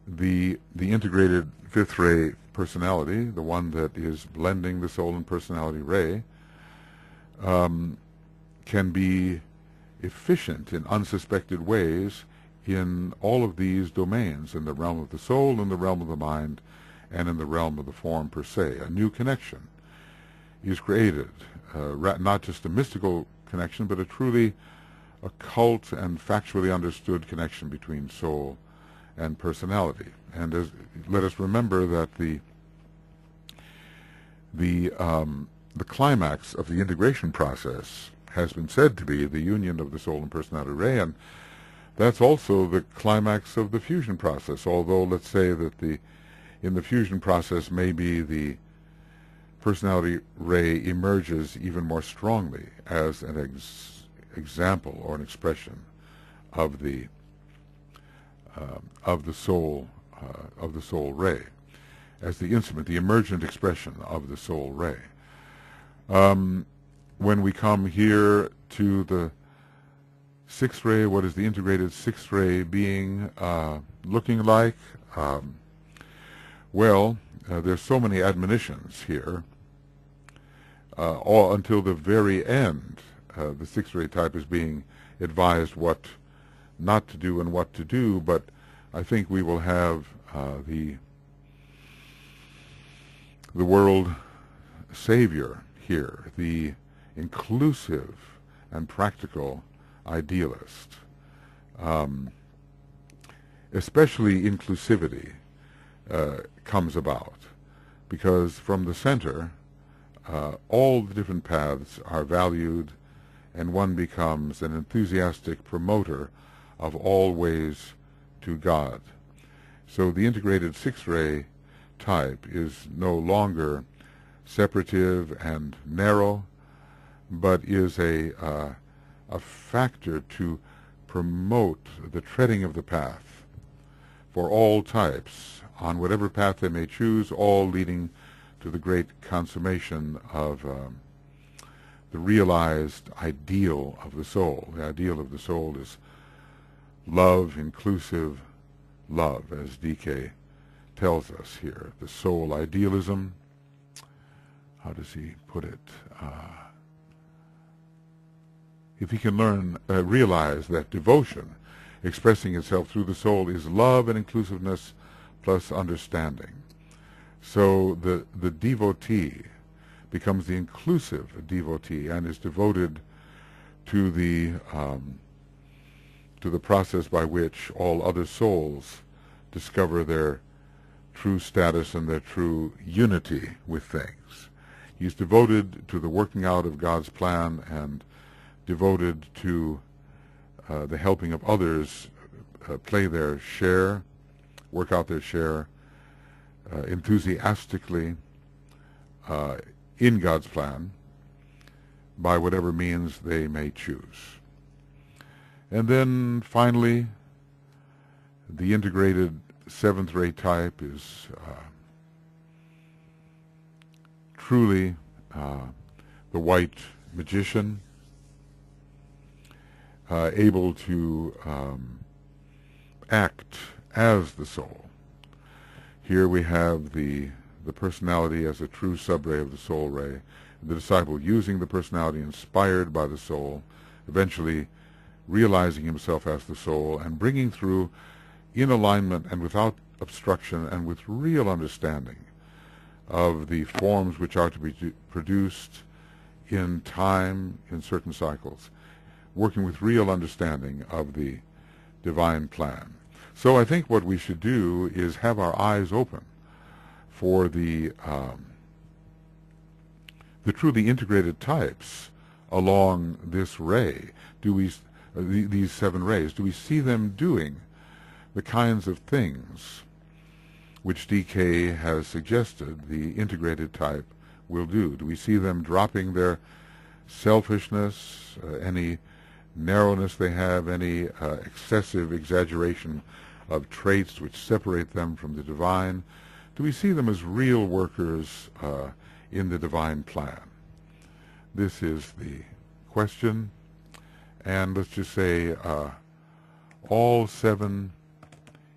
the integrated fifth ray personality, the one that is blending the soul and personality ray, can be efficient in unsuspected ways in all of these domains, in the realm of the soul, in the realm of the mind, and in the realm of the form per se. A new connection is created, not just a mystical connection, but a truly occult and factually understood connection between soul and personality. And let us remember that the climax of the integration process has been said to be the union of the soul and personality ray, and that's also the climax of the fusion process, although let's say that in the fusion process maybe the personality ray emerges even more strongly as an example or an expression of the soul ray, as the instrument, the emergent expression of the soul ray. When we come here to the sixth ray, what is the integrated sixth ray being looking like? Well, there's so many admonitions here. All until the very end, the sixth ray type is being advised what not to do and what to do, but I think we will have the world savior here, the inclusive and practical idealist. Especially inclusivity comes about, because from the center all the different paths are valued, and one becomes an enthusiastic promoter of all ways to God. So the integrated six-ray type is no longer separative and narrow, but is a factor to promote the treading of the path for all types, on whatever path they may choose, all leading to the great consummation of the realized ideal of the soul. The ideal of the soul is love, inclusive love, as DK tells us here. The soul idealism, how does he put it? If he can realize that devotion expressing itself through the soul is love and inclusiveness plus understanding. So the devotee becomes the inclusive devotee and is devoted to the process by which all other souls discover their true status and their true unity with things. He's devoted to the working out of God's plan and devoted to the helping of others play their share, work out their share enthusiastically in God's plan by whatever means they may choose. And then finally, the integrated seventh-ray type is truly the white magician, able to act as the soul. Here we have the personality as a true subray of the soul ray, the disciple using the personality inspired by the soul, eventually realizing himself as the soul and bringing through in alignment and without obstruction and with real understanding of the forms which are to be produced in time in certain cycles, working with real understanding of the divine plan. So I think what we should do is have our eyes open for the truly integrated types along this ray. Do we these seven rays? Do we see them doing the kinds of things which DK has suggested the integrated type will do? Do we see them dropping their selfishness, any narrowness they have, any excessive exaggeration of traits which separate them from the divine? Do we see them as real workers in the divine plan? This is the question. And let's just say all seven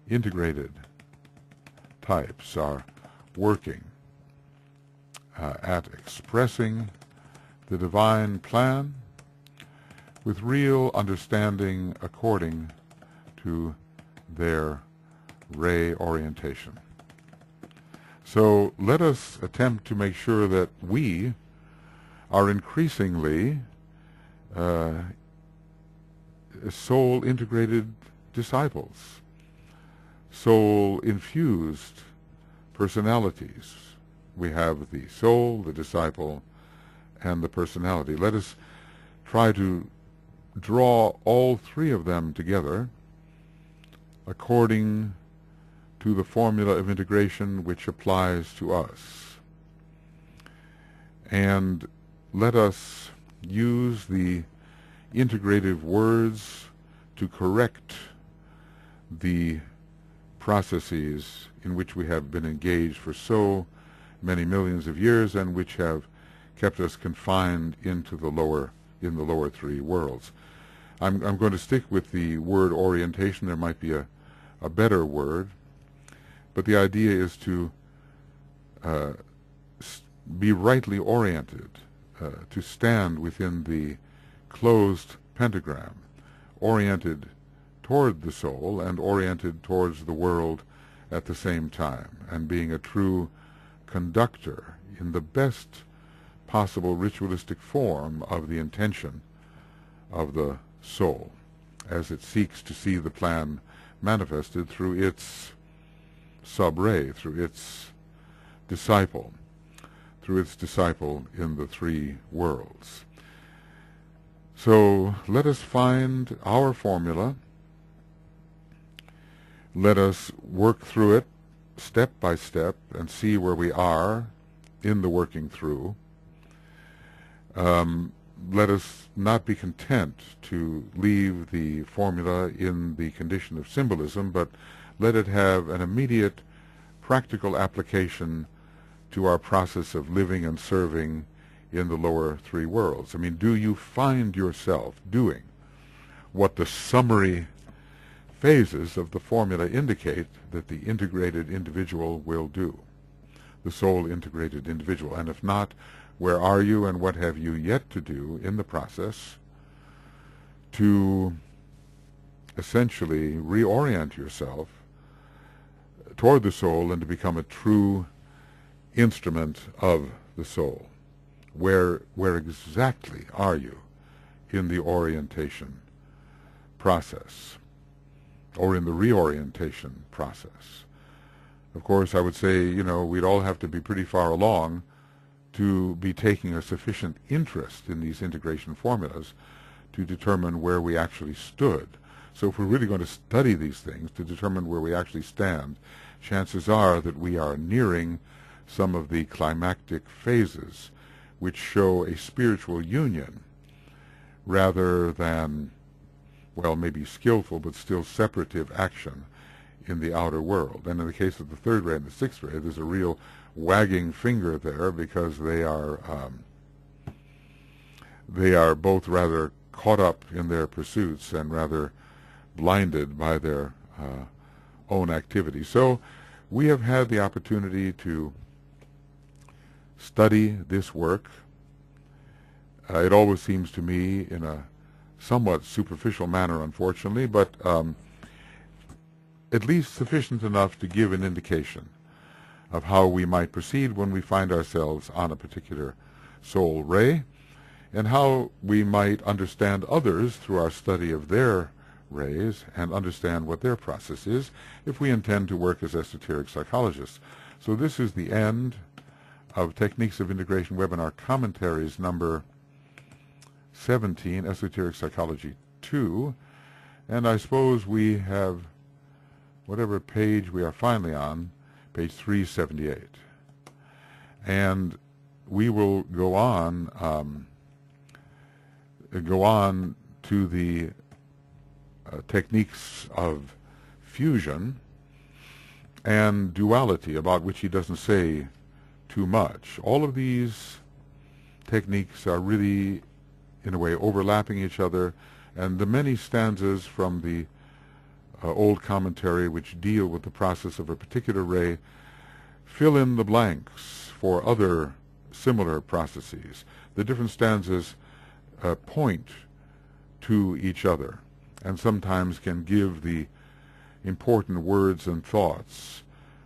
integrated types are working at expressing the divine plan with real understanding according to their ray orientation. So let us attempt to make sure that we are increasingly soul-integrated disciples, soul-infused personalities. We have the soul, the disciple, and the personality. Let us try to draw all three of them together according to the formula of integration which applies to us. And let us use the integrative words to correct the processes in which we have been engaged for so many millions of years and which have kept us confined into the lower three worlds. I'm going to stick with the word orientation. There might be a better word, but the idea is to be rightly oriented, to stand within the closed pentagram, oriented toward the soul and oriented towards the world at the same time, and being a true conductor in the best possible ritualistic form of the intention of the soul as it seeks to see the plan manifested through its sub-ray, through its disciple in the three worlds. So let us find our formula Let us work through it step by step and see where we are in the working through. Let us not be content to leave the formula in the condition of symbolism, but let it have an immediate practical application to our process of living and serving in the lower three worlds. I mean, do you find yourself doing what the summary phases of the formula indicate that the integrated individual will do, the soul integrated individual? And if not, where are you and what have you yet to do in the process to essentially reorient yourself toward the soul and to become a true instrument of the soul? Where exactly are you in the orientation process or in the reorientation process? Of course, I would say, we'd all have to be pretty far along to be taking a sufficient interest in these integration formulas to determine where we actually stood. So if we're really going to study these things to determine where we actually stand, chances are that we are nearing some of the climactic phases which show a spiritual union rather than, well, maybe skillful but still separative action in the outer world. And in the case of the third ray and the sixth ray, there's a real wagging finger there, because they are both rather caught up in their pursuits and rather blinded by their own activity. So we have had the opportunity to study this work. It always seems to me in a somewhat superficial manner, unfortunately, but at least sufficient enough to give an indication of how we might proceed when we find ourselves on a particular soul ray, and how we might understand others through our study of their rays and understand what their process is if we intend to work as esoteric psychologists. So this is the end of Techniques of Integration Webinar Commentaries number 17, Esoteric Psychology 2, and I suppose we have whatever page we are finally on, page 378. And we will go on to the techniques of fusion and duality, about which he doesn't say too much. All of these techniques are really, in a way, overlapping each other, and the many stanzas from the old commentary which deal with the process of a particular ray fill in the blanks for other similar processes. The different stanzas point to each other and sometimes can give the important words and thoughts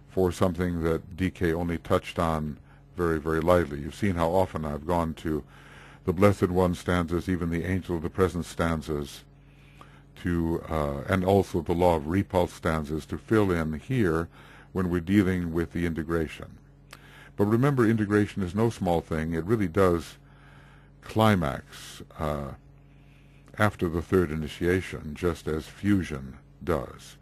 for something that DK only touched on very, very lightly. You've seen how often I've gone to the Blessed One stanzas, even the Angel of the Present stanzas, and also the Law of Repulse stanzas to fill in here when we're dealing with the integration. But remember, integration is no small thing. It really does climax after the third initiation, just as fusion does,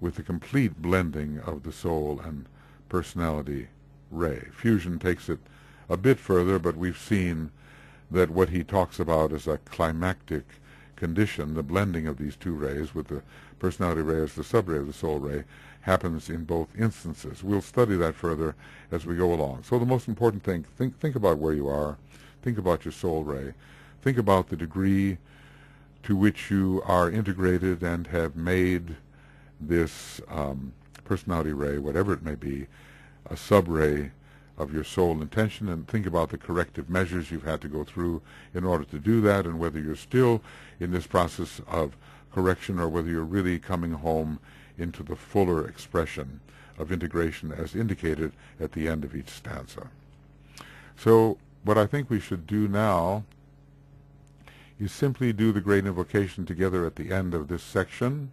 with the complete blending of the soul and personality ray. Fusion takes it a bit further, but we've seen that what he talks about as a climactic condition, the blending of these two rays with the personality ray as the subray of the soul ray, happens in both instances. We'll study that further as we go along. So the most important thing, think about where you are, think about your soul ray, think about the degree to which you are integrated and have made this personality ray, whatever it may be, a subray of your soul intention, and think about the corrective measures you've had to go through in order to do that, and whether you're still in this process of correction or whether you're really coming home into the fuller expression of integration as indicated at the end of each stanza. So what I think we should do now is simply do the great invocation together at the end of this section.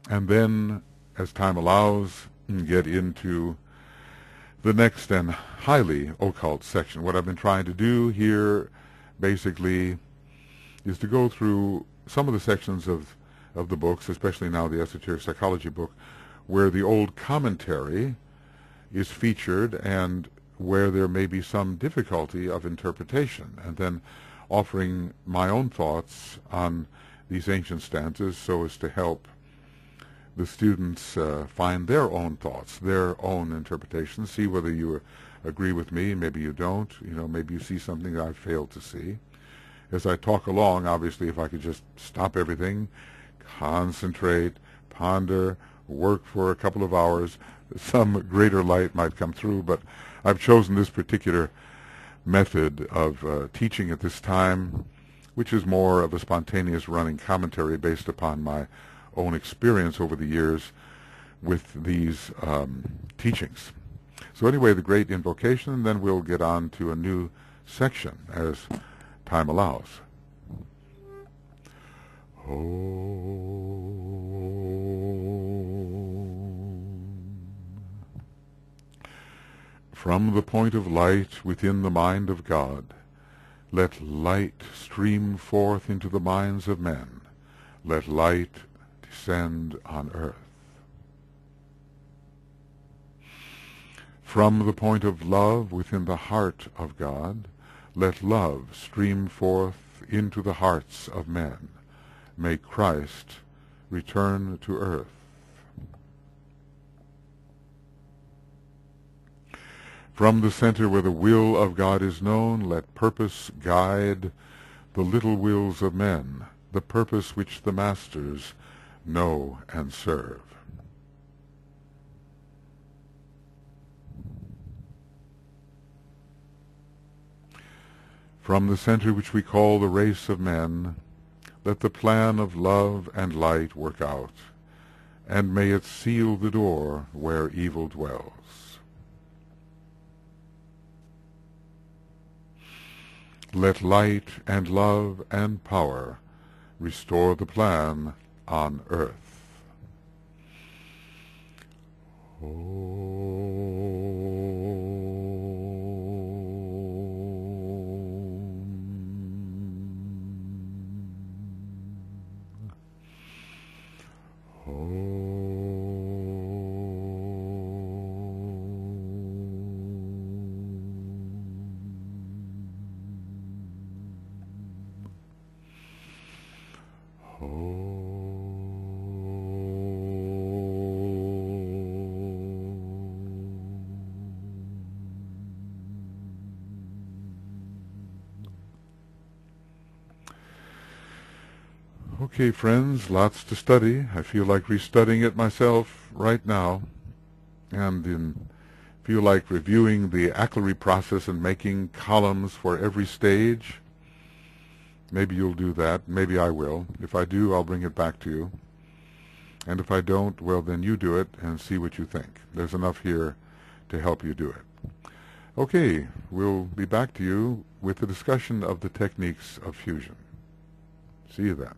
And then, as time allows, get into the next and highly occult section. What I've been trying to do here basically is to go through some of the sections of the books, especially now the esoteric psychology book, where the old commentary is featured and where there may be some difficulty of interpretation, and then offering my own thoughts on these ancient stanzas so as to help the students find their own thoughts, their own interpretations, see whether you agree with me, maybe you don't, maybe you see something that I failed to see. As I talk along, obviously, if I could just stop everything, concentrate, ponder, work for a couple of hours, some greater light might come through, but I've chosen this particular method of teaching at this time, which is more of a spontaneous running commentary based upon my own experience over the years with these teachings. So anyway, the great invocation, and then we'll get on to a new section as time allows. From the point of light within the mind of God, let light stream forth into the minds of men. Let light descend on earth. From the point of love within the heart of God, let love stream forth into the hearts of men. May Christ return to earth. From the center where the will of God is known, let purpose guide the little wills of men, the purpose which the masters know and serve. From the center which we call the race of men, let the plan of love and light work out, and may it seal the door where evil dwells. Let light and love and power restore the plan on earth. Okay, friends, lots to study. I feel like restudying it myself right now, and feel like reviewing the ACLRI process and making columns for every stage. Maybe you'll do that. Maybe I will. If I do, I'll bring it back to you. And if I don't, well, then you do it and see what you think. There's enough here to help you do it. Okay, we'll be back to you with the discussion of the techniques of fusion. See you then.